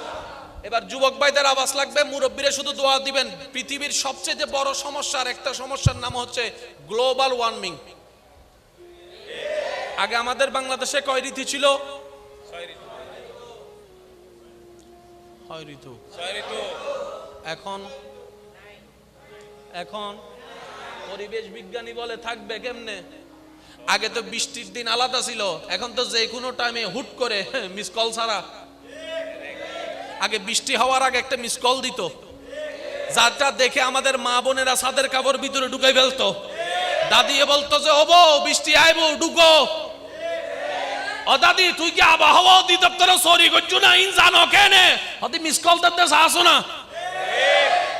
এবার যুবক ভাইদের আওয়াজ লাগবে, মুরব্বীরা শুধু দোয়া দিবেন। পৃথিবীর সবচেয়ে বড় সমস্যার একটা সমস্যার নাম হচ্ছে গ্লোবাল ওয়ার্মিং। আগে আমাদের বাংলাদেশে কয় ঋতু ছিল? 6 ঋতু। এখন এখন পরিবেশ বিজ্ঞানী বলে থাকবে কেমনে? আগে তো বৃষ্টির দিন আলাদা ছিল, এখন তো যে কোনো টাইমে হুট করে মিস কল ছাড়া। আগে বৃষ্টি হওয়ার আগে একটা মিস কল দিত, যারটা দেখে আমাদের মা বোনেরা ছাদের কাপড় ভিতরে ঢুকাই ফেলতো। দাদি বলতো যে ওবো বৃষ্টি আইবো ঢুকো। ও দাদি তুই কি আবহাওয়া অধিদপ্তরে সরি করছো না? ইন জানো কেনে হতে মিস কল দিতে আসো না?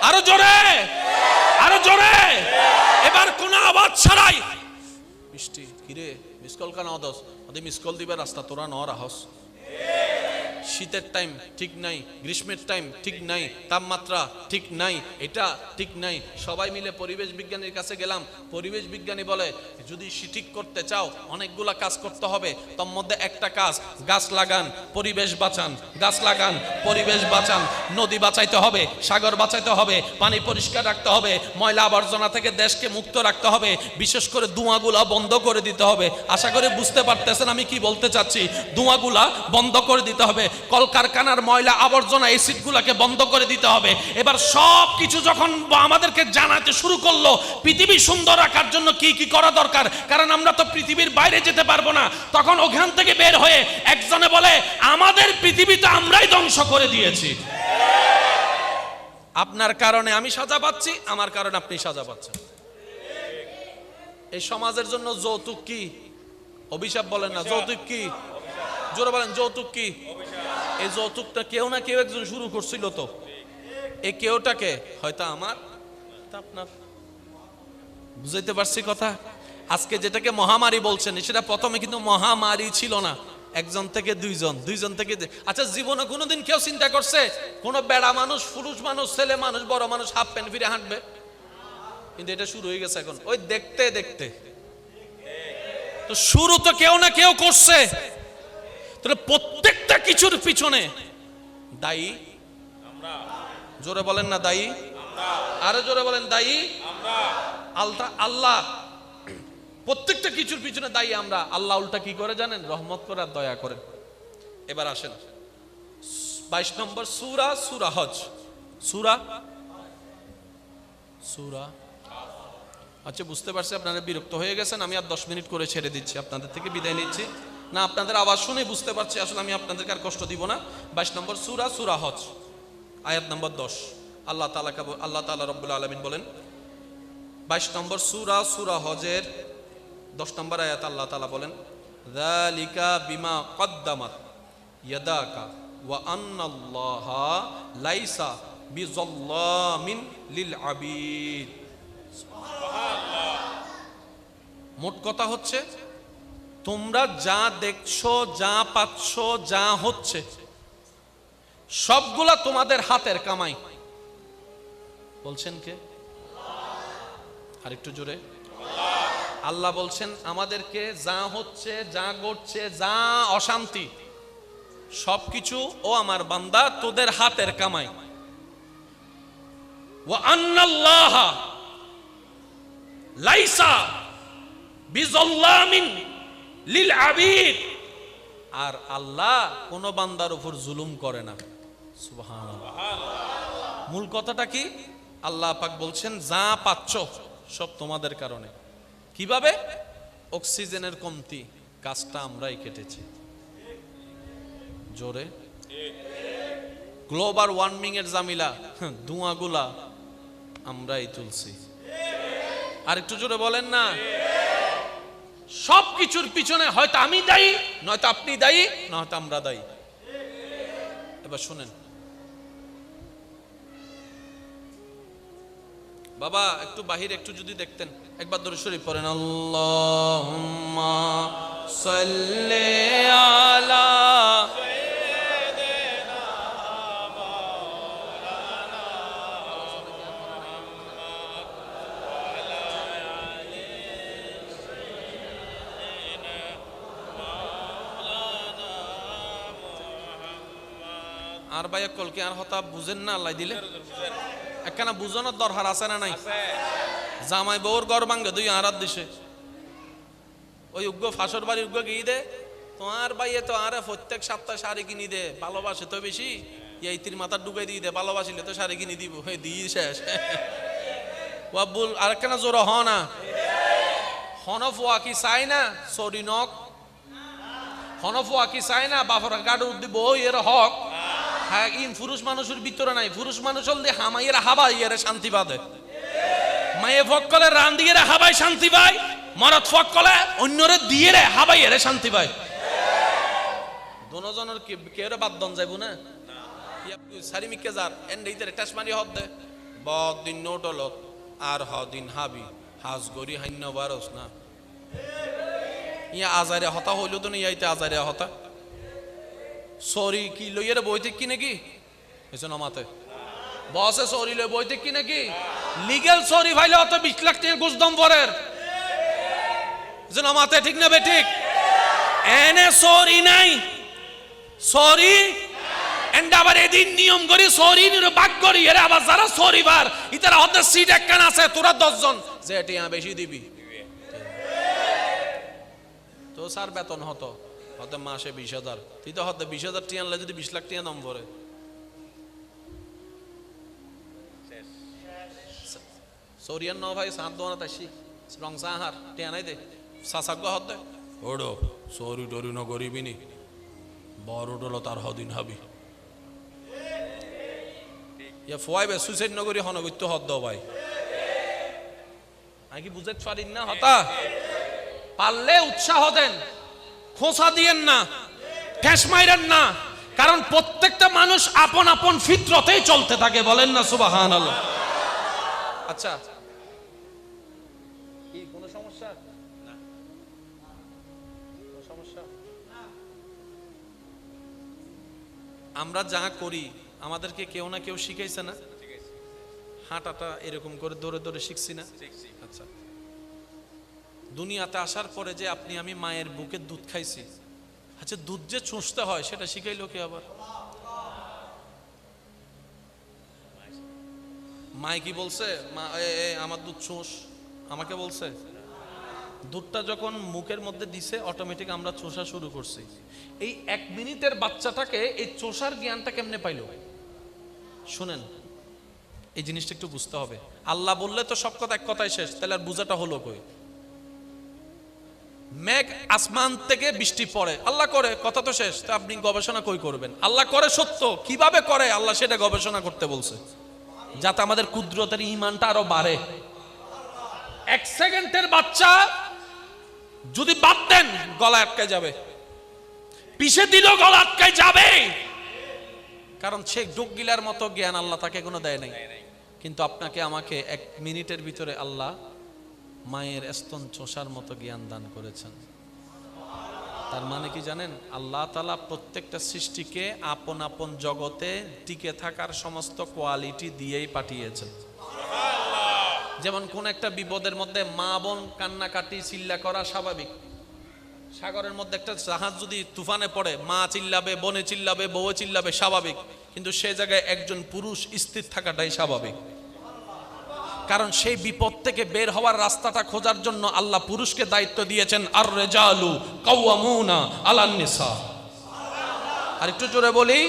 আরো জোরে, আরো জোরে। এবার কোন আওয়াজ ছাড়াই বৃষ্টি। কিরে মিস কল কেন দস? হতে মিস কল দিবে রাস্তা তোরা ন রাহস। শীতের টাইম ঠিক নাই, গ্রীষ্মের টাইম ঠিক নাই, তাপমাত্রা ঠিক নাই, এটা ঠিক নাই। সবাই মিলে পরিবেশ বিজ্ঞানীর কাছে গেলাম। পরিবেশ বিজ্ঞানী বলে যদি ঠিক করতে চাও অনেকগুলা কাজ করতে হবে, তার মধ্যে একটা কাজ গাছ লাগান, পরিবেশ বাঁচান। গাছ লাগান, পরিবেশ বাঁচান। নদী বাঁচাইতে হবে, সাগর বাঁচাইতে হবে, পানি পরিষ্কার রাখতে হবে, ময়লা আবর্জনা থেকে দেশকে মুক্ত রাখতে হবে, বিশেষ করে ধোঁয়াগুলা বন্ধ করে দিতে হবে। আশা করি বুঝতে পারতেছেন আমি কি বলতে চাচ্ছি। ধোঁয়াগুলা বন্ধ করে দিতে হবে, কলকারখানার ময়লা আবর্জনা এসিড গুলাকে বন্ধ করে দিতে হবে। এবার সব কিছু যখন আমাদেরকে জানাতে শুরু করলো পৃথিবী সুন্দর রাখার জন্য কি কি করা দরকার, কারণ আমরা তো পৃথিবীর বাইরে যেতে পারবো না, তখন ওখান থেকে বের হয়ে একজনে বলে আমাদের পৃথিবী তো আমরাই ধ্বংস করে দিয়েছি। আপনার কারণে আমি সাজা পাচ্ছি, আমার কারণে আপনি সাজা পাচ্ছেন। এই সমাজের জন্য যৌতুক কি অভিশাপ? বলেন না যৌতুক কি? জোরে বলেন যৌতুক কি? এই যৌতুকটা কেউ না কেউ একজন শুরু করছিল, তো এই কেউটাকে হয়তো আমার আপনার। বুঝাইতে পারছি কথা? আজকে যেটাকে মহামারী বলছেন সেটা প্রথমে কিন্তু মহামারী ছিল না, একজন থেকে দুইজন, দুইজন থেকে। আচ্ছা জীবনে কোনোদিন কেউ চিন্তা করছে কোন বেড়া মানুষ, পুরুষ মানুষ, ছেলে মানুষ, বড় মানুষ হাফ প্যান্ট ফিরে হাঁটবে? কিন্তু এটা শুরু হয়ে গেছে এখন ওই দেখতে দেখতে। তো শুরু তো কেউ না কেউ করছে। তাহলে প্রত্যেকটা কিছুর পিছনে দায়ী আমরা। জোরে বলেন না দায়ী আমরা। আরো জোরে বলেন দায়ী আমরা। আল্লাহ প্রত্যেকটা কিছুর পিছনে দায়ী আমরা। আল্লাহ উল্টা কি করে জানেন? রহমত করে আর দয়া করেন। এবার আসেন 22 নম্বর সূরা, সূরা হজ। সূরা সূরা আচ্ছা বুঝতে পারছি আপনারা বিরক্ত হয়ে গেছেন, আমি আর 10 মিনিট করে ছেড়ে দিচ্ছি, আপনাদের থেকে বিদায় নিচ্ছি। না আপনাদের আওয়াজ শুনে বুঝতে পারছি আসলে আমি আপনাদেরকে আর কষ্ট দিব না। 22 নম্বর সূরা, সূরা হজ, আয়াত নম্বর 10। আল্লাহ তাআলা রব্বুল আলামিন বলেন 22 নম্বর সূরা, সূরা হজের 10 নম্বর আয়াত আল্লাহ তাআলা বলেন যালিকা বিমা কদ্দামাত ইয়াদাকা ওয়া আন্নাল্লাহা লাইসা বিযাল্লামিন লিল আবিদ। মোট কথা হচ্ছে তোমরা যা দেখছো, যা পাচ্ছ, যা হচ্ছে সবগুলা তোমাদের হাতের কামাই। বলছেন কে? আরেকটু জোরে। আল্লাহ বলছেন আমাদেরকে যা হচ্ছে, যা ঘটছে, যা অশান্তি সবকিছু ও আমার বান্দা তোদের হাতের কামাই। ওয়া আন্নাল্লাহা লাইসা বিযাল্লামিন লিল আবিদ। আর আল্লাহ কোন বান্দার উপর জুলুম করে না। সুবহানাল্লাহ। মূল কথাটা কি? আল্লাহ পাক বলছেন যা পাচ্ছ সব তোমাদের কারণে। কিভাবে? অক্সিজেনের কমতি, গাছটা আমরাই কেটেছি। জোরে। গ্লোবাল ওয়ার্মিং এর জামিলা, ধোঁয়াগুলা আমরাই তুলছি। আর একটু জোরে বলেন না। সবকিছুর পিছনে হয়তো আমি দায়ী, নয়তো আপনি দায়ী, নয়তো আমরা দায়ী। এবার শুনেন বাবা, একটু বাহির একটু যদি দেখতেন, একবার দরুদ শরীফ পড়েন। আল্লাহুম্মা সাল্লি আলা সাইয়্যিদিনা মাওলানা মুহাম্মদ ওয়া আলা আলি সাইয়্যিদিনা মাওলানা মুহাম্মদ। আর ভাই কলকে আর হতা বুঝেন না, আল্লাহ দিলে একখানা বুঝানোর দরকার আছে না নাই? জামাই বউর ঘর ভাঙ্গে দুই আরাত দিছে, ওই উগ্র ফাঁসর বাড়ি উগ্র গিয়ে দে, তোমার ভাইয়ে তো আরে প্রত্যেক সপ্তাহে শাড়ি কিনি দে, ভালোবাসে তো বেশি, এই তির মাথা ডুবে দিয়ে দে, ভালোবাসিলে তো শাড়ি কিনি দিব, হয়ে দিয়ে শেষ। ওয়াবুল আর একখানা জোর হ না, হনফুয়া কি চাই না সরি নক, হনফুয়া কি চাই না বাফর গাড়ি দিব এর হক। হ্যাঁ, ইন পুরুষ মানুষের ভিতরে নাই, পুরুষ মানুষ হলে হামাইয়েরা হাবাই এর শান্তি পাবে, মায়ে ফক কলে রান দিয়ে রে হাবাই শান্তি পায়, মরদ ফক কলে অন্যরে দিয়ে রে হাবাই এর শান্তি পায়। দোনোজনের কেউ বাদ দন যাইব না, সারিমিকে যার এন্ডেইতে টাস মারি হদ দে বদিন নোটলত আর হদিন হাবি হাজ গরি হান্য বারস না। ইয়া আজারে হতা হইল তো না, ইয়াইতে আজারে হতা সরি কি লইয়ের বইতে কি নাকি এসে নমাতে বসে সরি লই বইতে কি নাকি লিগ্যাল সরি ভাইলে অত 20 লাখ টাকা ঘুষ দম পরের যে নমাতে, ঠিক না বে ঠিক? এনে সরি নাই, সরি এন্ড আবার এদিন নিয়ম করি সরি নির বাক করি এর আবার যারা সরি বার ইতারা হতে সিট একখান আছে, তোরা 10 জন যে টিয়া বেশি দিবি তো স্যার বেতন হতো হতে মাসে 20,000, তুই তো হতে 20,000 টিয়া আনলে যদি 20 লাখ টিয়া দাম পরে সরিয়ান ন ভাই সাত দোনা তাইছি রং সাহার টিয়া নাই দে সাসাগ্য হতে ওড়ো সরি ডরি ন গরিবিনি বড় ডলো তার হদিন হাবি ইয়া ফোয়াইবে সুইসাইড নগরী হনগত্য হদ দাও ভাই। আমি কি বুঝাতে পারি না? হতা পারলে উৎসাহ দেন, খোঁচা দিয়েন না, ঠেস মাইরেন না, কারণ প্রত্যেকটা মানুষ আপন আপন ফিতরতেই চলতে থাকে, বলেন না সুবহানাল্লাহ। আচ্ছা কি কোনো সমস্যা না? কোনো সমস্যা? আমরা যা করি আমাদেরকে কেউ না কেউ শিখাইছে না? হাঁটাটা এরকম করে দৌড়ে দৌড়ে শিখছি না? আচ্ছা, দুনিয়াতে আসার পরে যে আপনি আমি মায়ের বুকের দুধ খাইছি, আচ্ছা দুধ যে চুষতে হয় সেটা শিখাইলো কে? আবার মায় কি বলছে মা আমার দুধ চুষ? আমাকে বলছে? দুধটা যখন মুখের মধ্যে দিছে অটোমেটিক আমরা চোষা শুরু করছি। এই 1 মিনিটের বাচ্চাটাকে এই চোষার জ্ঞানটা কেমনে পাইলো? শুনেন, এই জিনিসটা একটু বুঝতে হবে। আল্লাহ বললে তো সব কথা এক কথায় শেষ, তাহলে আর বুঝাটা হলো কই? মেঘ আসমান থেকে বৃষ্টি পড়ে, আল্লাহ করে, কথা তো শেষ। তা আপনি গবেষণা কই করবেন? আল্লাহ করে সত্য, কিভাবে করে আল্লাহ সেটা গবেষণা করতে বলছে, যাতে আমাদের কুদরতের ঈমানটা আরো বাড়ে। 1 সেকেন্ডের বাচ্চা যদি বাদ দেন গলা আটকে যাবে, পিছে দিল গলা আটকে যাবে, কারণ সে ডুগগিলার মতো জ্ঞান আল্লাহ তাকে কোনো দেয় নাই। কিন্তু আপনাকে আমাকে 1 মিনিটের ভিতরে আল্লাহ মায়ের স্তন চোষার মতো জ্ঞান দান করেছেন। তার মানে কি জানেন? আল্লাহ তাআলা প্রত্যেকটা সৃষ্টিকে আপন আপন জগতে টিকে থাকার সমস্ত কোয়ালিটি দিয়েই পাঠিয়েছেন। যেমন কোন একটা বিপদের মধ্যে মা বোন কান্নাকাটি চিল্লা করা স্বাভাবিক। সাগরের মধ্যে একটা জাহাজ যদি তুফানে পড়ে মা চিল্লাবে, বোনে চিল্লাবে, বউ চিল্লাবে, স্বাভাবিক। কিন্তু সে জায়গায় একজন পুরুষ স্থির থাকাটাই স্বাভাবিক, কারণ সেই বিপদ থেকে বের হওয়ার রাস্তাটা খোঁজার জন্য আল্লাহ পুরুষকে দায়িত্ব দিয়েছেন। আর রিজালু কাওয়ামুনা আলান নিসা। আর একটু জোরে বলি,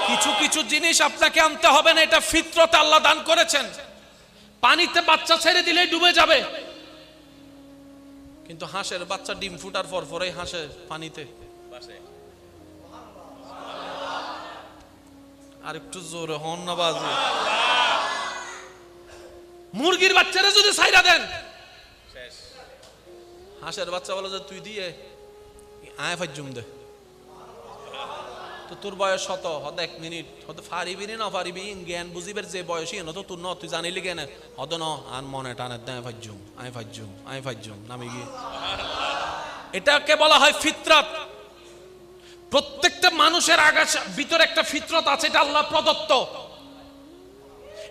কি কিছু কিছু জিনিস আপনাকে আনতে হবে না, এটা ফিতরতে আল্লাহ দান করেছেন। পানিতে বাচ্চা ছেড়ে দিলেই ডুবে যাবে, কিন্তু হাঁসের বাচ্চা ডিম ফুটার পর পরেই হাঁসের পানিতে। আর একটু জোরে হন না বাজে। মুরগির বাচ্চারা যদি ছাইরা দেন, হাঁসের বাচ্চা বলে যে তুই দিয়ে আয় ফাজুম দে, তো তোর বয়স শত হদ 1 মিনিট হদ ফারিবি না ফারিবি জ্ঞান বুঝিবের যে বয়সী ন তো তোর ন তুই জানিলি কেন হদ ন আন মনে টানে আয় ফাজুম আয় ফাজুম আয় ফাজুম নামে গিয়ে। এটাকে বলা হয় ফিতরত। প্রত্যেকটা মানুষের ভিতরে একটা ফিতরত আছে, এটা আল্লাহ প্রদত্ত।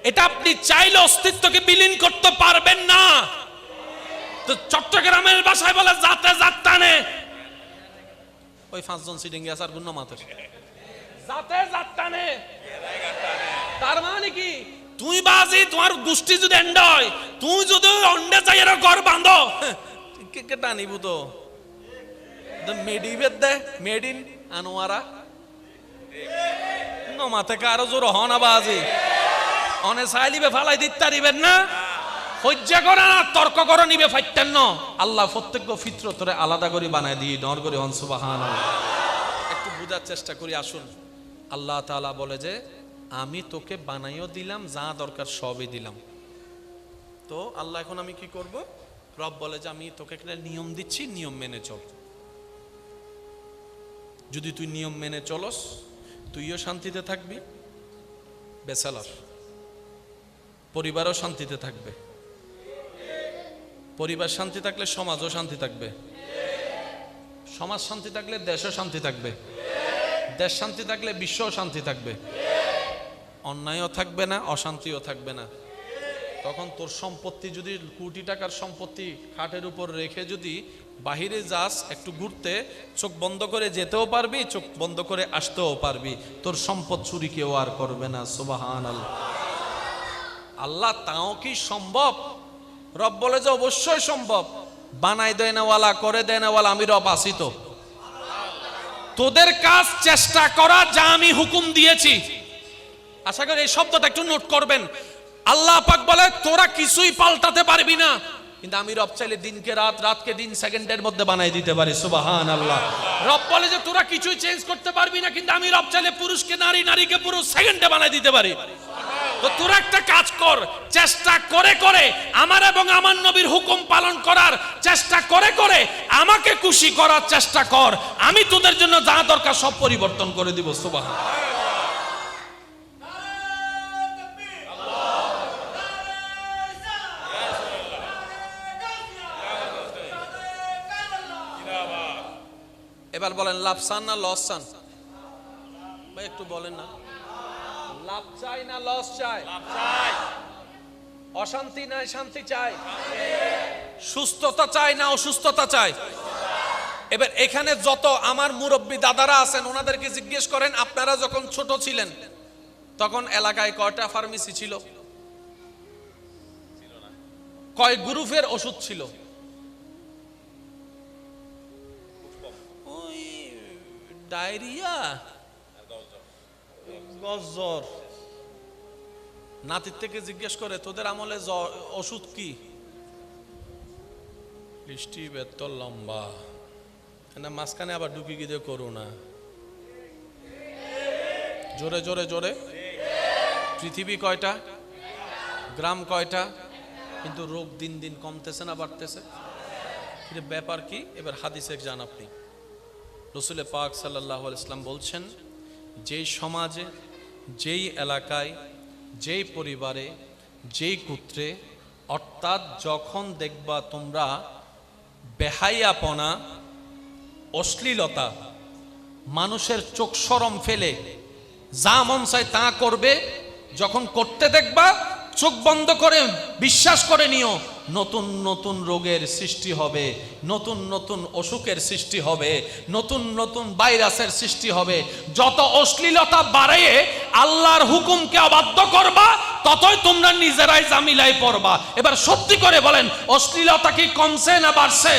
এটা আপনি চাইলে অস্তিত্বকে বিলীন করতে পারবেন না। তো চট্টগ্রামের ভাষায় বলে জাতে জাত টানে, ওই 5 জন সিটিং আছে আর গুণ মাতের জাতে জাত টানে। তার মানে কি তুই বাজি তোমার গোষ্ঠী যদি এন্ড হয়, তুই যদি অন্ডে যাই এর ঘর বাঁধো কে টানিব তো মেডিবেদ দে মেড ইন আনোয়ারা নমাতে কারো জোর হনা বাজি অনে চাইলিবে ফালাই দিতে দিবেন না, হজ্জা করা না তর্ক করা নিবে ফাইতেন না। আল্লাহ প্রত্যেক ফিতরতরে আলাদা করে বানায় দিয়ে নর করে হন সুবহানাল্লাহ। একটু বুঝার চেষ্টা করি আসুন। আল্লাহ তাআলা বলে যে আমি তোকে বানাইও দিলাম, যা দরকার সবই দিলাম। তো আল্লাহ এখন আমি কি করব? রব বলে যে আমি তোকে একটা নিয়ম দিচ্ছি, নিয়ম মেনে চল। যদি তুই নিয়ম মেনে চলস, তুইও শান্তিতে থাকবি, বেচালার পরিবারও শান্তিতে থাকবে। পরিবার শান্তি থাকলে সমাজও শান্তি থাকবে, সমাজ শান্তি থাকলে দেশও শান্তি থাকবে, দেশ শান্তি থাকলে বিশ্বও শান্তি থাকবে। অন্যায়ও থাকবে না, অশান্তিও থাকবে না। তখন তোর সম্পত্তি যদি কোটি টাকার সম্পত্তি খাটের উপর রেখে যদি বাহিরে যাস একটু ঘুরতে, চোখ বন্ধ করে যেতেও পারবি, চোখ বন্ধ করে আসতেও পারবি, তোর সম্পদ চুরি কেউ আর করবে না। সুবহানাল্লাহ। আল্লাহ তাও কি সম্ভব? রব বলে যে অবশ্যই সম্ভব। বানাই দেয় নাওয়ালা, করে দেয় নাওয়ালা, আমি রব আছি। তো তোদের কাজ চেষ্টা করা, যা আমি হুকুম দিয়েছি। আশা করি এই শব্দটা একটু নোট করবেন। আল্লাহ পাক বলে তোরা কিছুই পাল্টাতে পারবি না, কিন্তু আমি রব চাইলে দিনকে রাত, রাতকে দিন সেকেন্ডের মধ্যে বানাই দিতে পারি। সুবহানাল্লাহ। রব বলে যে তোরা কিছুই চেঞ্জ করতে পারবি না, কিন্তু আমি রব চাইলে পুরুষকে নারী, নারীকে পুরুষ সেকেন্ডে বানাই দিতে পারি। তো তোরা একটা কাজ কর, চেষ্টা করে করে আমার এবং আমার নবীর হুকুম পালন করার চেষ্টা করে করে আমাকে খুশি করার চেষ্টা কর, আমি তোদের জন্য যা দরকার সব পরিবর্তন করে দিব। সুবহানাল্লাহ। এবার বলেন লাভ চান না লস চান? ভাই একটু বলেন না, লাভ চাই না লস চাই? অশান্তি নাই শান্তি চাই? সুস্থতা চাই না অসুস্থতা চাই? এবার এখানে যত আমার মুরব্বী দাদারা আছেন ওনাদেরকে জিজ্ঞেস করেন, আপনারা যখন ছোট ছিলেন তখন এলাকায় কয়টা ফার্মেসি ছিল? কয় গ্রুপের ওষুধ ছিল? ওই ডায়রিয়া, জ্বর। নাতির থেকে জিজ্ঞেস করে তোদের আমলে ওষুধ কি? বৃষ্টি বেত লম্বা না, মাঝখানে আবার ঢুকি গিয়ে করোনা। জোরে জোরে জোরে। পৃথিবী কয়টা, গ্রাম কয়টা, কিন্তু রোগ দিন দিন কমতেছে না বাড়তেছে? ব্যাপার কি? এবার হাদিসে যান আপনি। রাসূল পাক সাল্লাল্লাহু আলাইহি ওয়াসাল্লাম বলছেন, যেই সমাজে, যেই এলাকায়, যেই পরিবারে, যেই গোত্রে, অর্থাৎ যখন দেখবা তোমরা বেহায়াপনা, অশ্লীলতা, মানুষের চোখ শরম ফেলে যা মন চায় তা করবে, যখন করতে দেখবা চোখ বন্ধ করে বিশ্বাস করে নিও নতুন নতুন রোগের সৃষ্টি হবে, নতুন নতুন অসুখের সৃষ্টি হবে, নতুন নতুন ভাইরাসের সৃষ্টি হবে। যত অশ্লীলতা বাড়িয়ে আল্লাহর হুকুমকে অবাধ্য করবা ততই তোমরা নিজেরাই জামিলায় পড়বা। এবার সত্যি করে বলেন, অশ্লীলতা কি কমছে না বাড়ছে?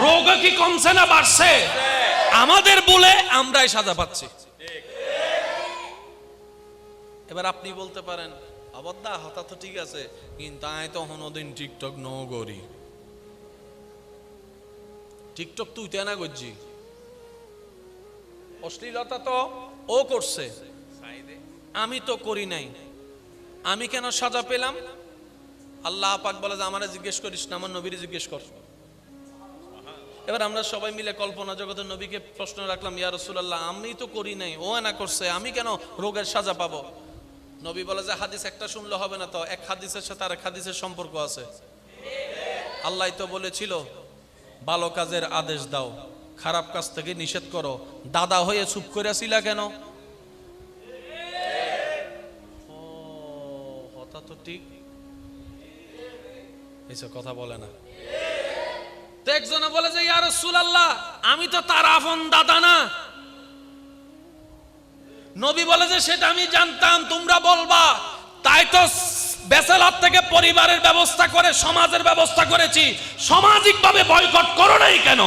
রোগ কি কমছে না বাড়ছে? আমাদের বলে আমরাই সাজা পাচ্ছি। এবার আপনি বলতে পারেন আবদ্ধা হতা তো ঠিক আছে, কিন্তু আয় তো হনদিন টিকটক ন করি। টিকটক তুই তো না করছি, অশ্লীলতা তো ও করছে, আমি তো করি নাই, আমি কেন সাজা পেলাম? আল্লাহ পাক বলে যে আমারে জিজ্ঞেস করিস না, আমার নবীরে জিজ্ঞেস কর। এবার আমরা সবাই মিলে কল্পনা জগতের নবীকে প্রশ্ন রাখলাম, ইয়া রাসূলুল্লাহ আমি তো করি নাই, ও না করছে, আমি কেন রোগের সাজা পাবো? নবী বলে যে হাদিস একটা শুনলে হবে না, তো এক হাদিসের সাথে আরেক হাদিসের সম্পর্ক আছে। আল্লাহ তো বলেছিল ভালো কাজের আদেশ দাও, খারাপ কাজ থেকে নিষেধ করো। দাদা হয়ে চুপ করে ছিলা কেন? ও হতা তো ঠিক, এইসব কথা বলে না। তো একজনে বলে যে ইয়া রাসূলুল্লাহ আমি তো তার আপন দাদা না। নবী বলে যে সেটা আমি জানতাম, তোমরা বলবা, তাই তো বেসালাত থেকে পরিবারের ব্যবস্থা করে সমাজের ব্যবস্থা করেছি, সামাজিকভাবে বয়কট করো নাই কেন?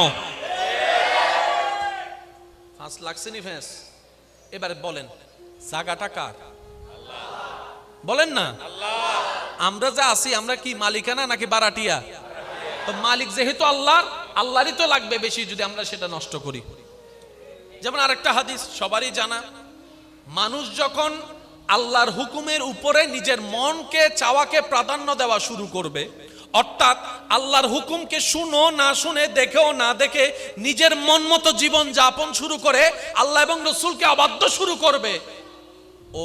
ফাঁস লাগছে নি ফেস? এবারে বলেন জায়গাটা কার? বলেন না। আমরা যা আছি আমরা কি মালিকানা নাকি বারাটিয়া? তো মালিক যেহেতু আল্লাহ, আল্লাহরই তো লাগবে বেশি যদি আমরা সেটা নষ্ট করি। যেমন আরেকটা হাদিস সবারই জানা, মানুষ যখন আল্লাহর হুকুমের উপরে নিজের মনকে চাওয়াকে প্রাধান্য দেওয়া শুরু করবে, অর্থাৎ আল্লাহর হুকুমকে শুনো না শুনে দেখেও না দেখে নিজের মন মতো জীবন যাপন শুরু করে আল্লাহ এবং রসুলকে অবাধ্য শুরু করবে,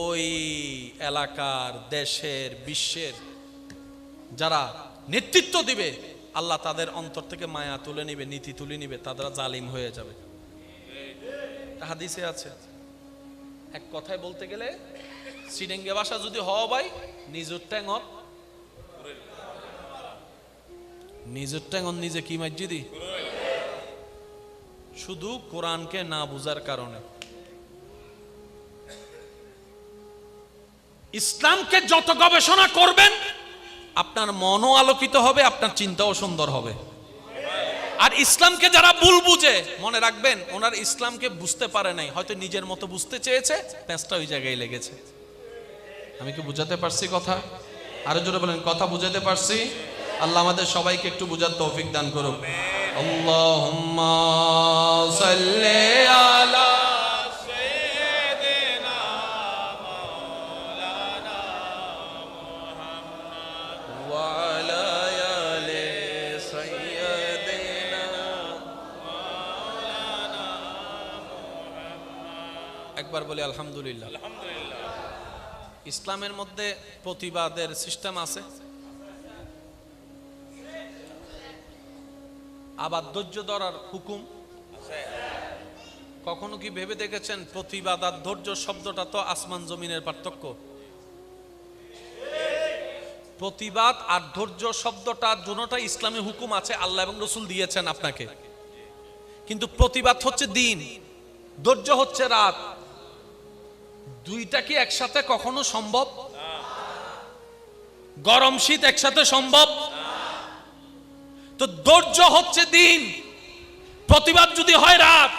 ওই এলাকার দেশের বিশ্বের যারা নেতৃত্ব দিবে আল্লাহ তাদের অন্তর থেকে মায়া তুলে নিবে, নীতি তুলে নিবে, তারা জালিম হয়ে যাবে। হাদিসে আছে, এক কথায় বলতে গেলে সিডেঙ্গে ভাষা যদি হওয়া ভাই নিজের ট্যাঙর নিজে কি মসজিদি, শুধু কোরআনকে না বুঝার কারণে। ইসলামকে যত গবেষণা করবেন আপনার মনও আলোকিত হবে, আপনার চিন্তাও সুন্দর হবে। আর ইসলামকে যারা ভুল বুঝে, মনে রাখবেন ওনার ইসলামকে বুঝতে পারে নাই, হয়তো নিজের মতো বুঝতে চেয়েছে, প্যাঁচটা ওই জায়গায় লেগেছে। আমি কি বুঝাতে পারছি কথা? আরো জোরে বলেন কথা বুঝাতে পারছি? আল্লাহ আমাদের সবাইকে একটু বুঝার তৌফিক দান করুক। আল্লাহুম্মা সাল্লি আলা সাইয়্যিদিনা মাওলানা মুহাম্মদ ওয়া আলা আলি সাইয়্যিদিনা মাওলানা মুহাম্মদ। একবার বলি আলহামদুলিল্লাহ। ইসলামের মধ্যে প্রতিবাদের সিস্টেম আছে, আবার ধৈর্য ধরার হুকুম আছে। কখনো কি ভেবে দেখেছেন প্রতিবাদ আর ধৈর্য শব্দটা তো আসমান জমিনের পার্থক্য? প্রতিবাদ আর ধৈর্য শব্দটা দুটোটা ইসলামী হুকুম আছে, আল্লাহ এবং রসুল দিয়েছেন আপনাকে, কিন্তু প্রতিবাদ হচ্ছে দিন, ধৈর্য হচ্ছে রাত। দুইটা কি একসাথে কখনো সম্ভব? গরম শীত একসাথে সম্ভব? তো ধৈর্য হচ্ছে দিন, প্রতিবাদ যদি হয় রাত,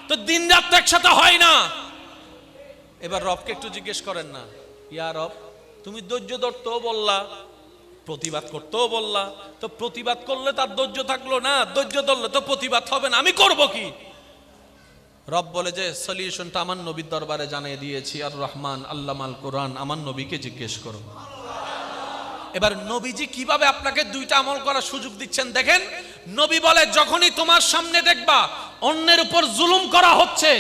তো দিন রাত তো একসাথে হয় না। এবার রবকে একটু জিজ্ঞেস করেন না, ইয়া রব তুমি ধৈর্য ধরতেও বললা, প্রতিবাদ করতেও বললা, তো প্রতিবাদ করলে তার ধৈর্য থাকলো না, ধৈর্য ধরলে তো প্রতিবাদ হবে না, আমি করব কি? রব বলে যে সলিউশনটা আমার নবীর দরবারে জানিয়ে দিয়েছি, আর রহমান আল্লামাল কোরআন, আমার নবীকে জিজ্ঞেস করো। এবার নবীজি কিভাবে আপনাকে দুইটা আমল করার সুযোগ দিচ্ছেন দেখেন। নবী বলে যখনই তোমার সামনে দেখবা অন্যের উপর জুলুম করা হচ্ছে,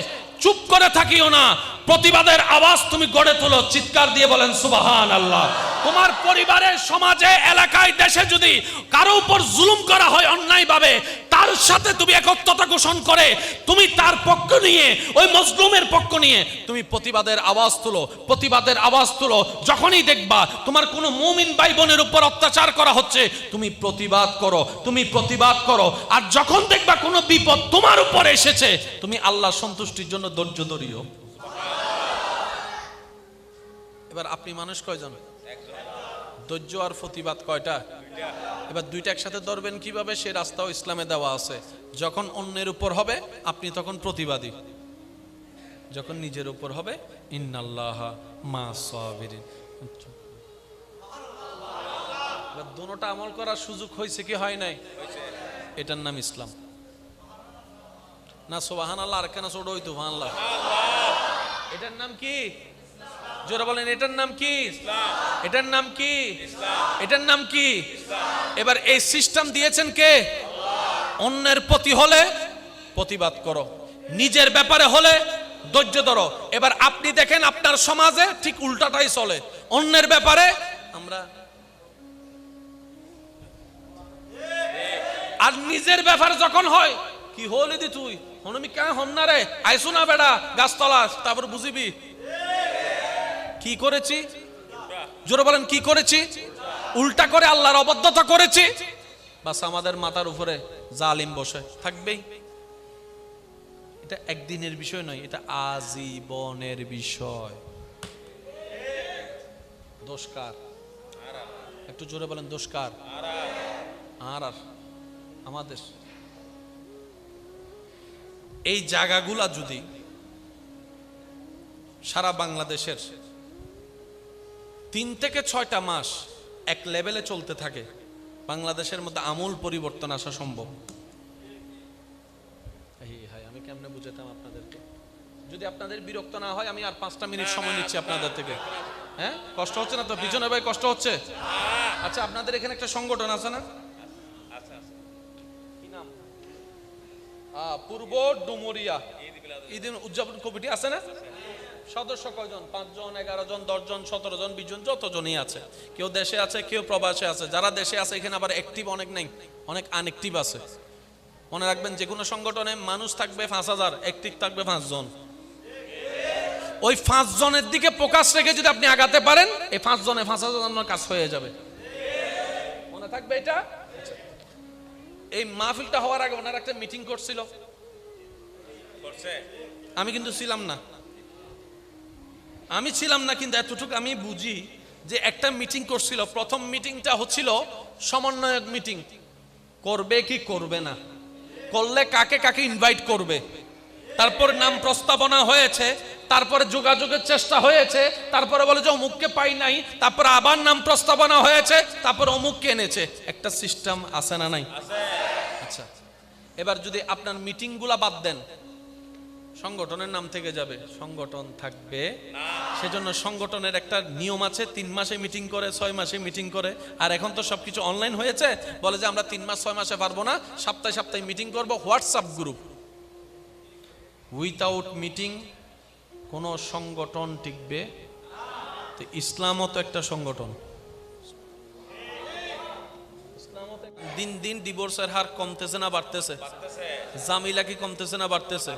চুপ করে থাকিও না, প্রতিবাদের আওয়াজ তুমি গড়ে তোলো, চিৎকার দিয়ে বলেন সুবহানাল্লাহ। তোমার পরিবারে, সমাজে, এলাকায়, দেশে যদি কারো উপর জুলুম করা হয় অন্যায়ভাবে, তার সাথে তুমি একত্রতা ঘোষণ করে তুমি তার পক্ষ নিয়ে, ওই মজলুমের পক্ষ নিয়ে তুমি প্রতিবাদের আওয়াজ তুলো, প্রতিবাদের আওয়াজ তুলো। যখনই দেখবা তোমার কোনো মুমিন ভাই বোনের উপর অত্যাচার করা হচ্ছে, তুমি প্রতিবাদ করো, তুমি প্রতিবাদ করো। আর যখন দেখবা কোনো বিপদ তোমার উপর এসেছে, তুমি আল্লাহর সন্তুষ্টির জন্য ধৈর্য ধরিও। এবার আপনি মানুষ কয়জন? ধৈর্য আর প্রতিবাদ কয়টা? এবার দুইটা একসাথে ধরবেন কিভাবে, সে রাস্তাও ইসলামে দেওয়া আছে। যখন অন্যের উপর হবে আপনি তখন প্রতিবাদী, যখন নিজের উপর হবে ইন্নাল্লাহা মা'আস সাবিরিন। দুটোটা আমল করার সুযোগ হয়েছে কি হয় নাই? এটার নাম ইসলাম না? সুবহানাল্লাহ। আর কেন ছোট হইতো সুবহানাল্লাহ। এটার নাম কি? জোরে বলেন, এটার নাম কি? এটার নাম কি? এটার নাম কি? এবার এই সিস্টেম দিয়েছেন কে? অন্যের প্রতি হলে প্রতিবাদ করো, নিজের ব্যাপারে হলে ধৈর্য ধরো। এবার আপনি দেখেন আপনার সমাজে ঠিক উল্টাটাই চলে। অন্যের ব্যাপারে আমরা, আর নিজের ব্যাপার যখন হয় কি হলি দি তুই হনমি কেন হন না রে, আইসো না বেড়া গাছতলা, তারপর বুঝিবি কি করেছি। জোরে বলেন কি করেছি? উল্টা করে আল্লাহর অবাধ্যতা করেছি, বাস আমাদের মাথার উপরে জালিম বসে থাকবেই। এটা একদিনের বিষয় নয়, এটা আজীবনের বিষয়। দোষ কার? একটু জোরে বলেন, দোষ কার? আর আমাদের। এই জায়গাগুলা যদি সারা বাংলাদেশের 3 থেকে 6টা মাস এক লেভেলে চলতে থাকে, বাংলাদেশের মধ্যে আমূল পরিবর্তন আসা সম্ভব। আমি কেমনে বুঝাতাম আপনাদেরকে? যদি আপনাদের বিরক্ত না হয় আমি আর 5টা মিনিট সময় নিচ্ছি আপনাদের থেকে। হ্যাঁ, কষ্ট হচ্ছে না তো? পিছনে ভাই কষ্ট হচ্ছে? আচ্ছা, আপনাদের এখানে একটা সংগঠন আছে না? কি নাম? পূর্ব ডুমুরিয়া ঈদ উদযাপন কমিটি আছে না? সদস্য কয়জন? 5 জন, 11 জন, 10 জন, 17 জন, 20 জন, যতজনই আছে। কেউ দেশে আছে, কেউ প্রবাসে আছে। যারা দেশে আছে এখানে আবার অ্যাক্টিভ অনেক নেই, অনেক আনঅ্যাক্টিভ আছে। মনে রাখবেন, যে কোনো সংগঠনে মানুষ থাকবে 5000, অ্যাক্টিভ থাকবে 5 জন। ওই 5 জনের দিকে ফোকাস রেখে যদি আপনি আগাতে পারেন, এই 5 জনে 5000 জনের কাজ হয়ে যাবে। মনে থাকবে এটা। এই মাহফিলটা হওয়ার আগে ওনারা একটা মিটিং করছিল, আমি কিন্তু ছিলাম না। আমি ছিলাম না, কিন্তু এতটুকু আমি বুঝি যে একটা মিটিং করছিল। প্রথম মিটিংটা হচ্ছিল সমন্বয়ক মিটিং, করবে কি করবে না, করলে কাকে কাকে ইনভাইট করবে। তারপর নাম প্রস্তাবনা হয়েছে, তারপরে যোগাযোগের চেষ্টা হয়েছে, তারপরে বলে যে অমুককে পাই নাই, তারপর আবার নাম প্রস্তাবনা হয়েছে, তারপর অমুককে এনেছে। একটা সিস্টেম আছে না নাই? আচ্ছা, এবার যদি আপনার মিটিংগুলা বাদ দেন, সংগঠনের নাম থেকে যাবে, সংগঠন থাকবে। সেজন্য সংগঠনের একটা নিয়ম আছে, 3 মাসে মিটিং করে, 6 মাসে মিটিং করে। আর এখন তো সবকিছু অনলাইন হয়েছে, বলে যে আমরা 3 মাস 6 মাসে পারবো না, সপ্তাহে সপ্তাহে মিটিং করব। WhatsApp group. উইথাউট মিটিং কোন সংগঠন টিকবে? তো ইসলামও তো একটা সংগঠন। দিন দিন ডিভোর্সের হার কমতেছে না বাড়তেছে? জামিলা কি কমতেছে না বাড়তেছে?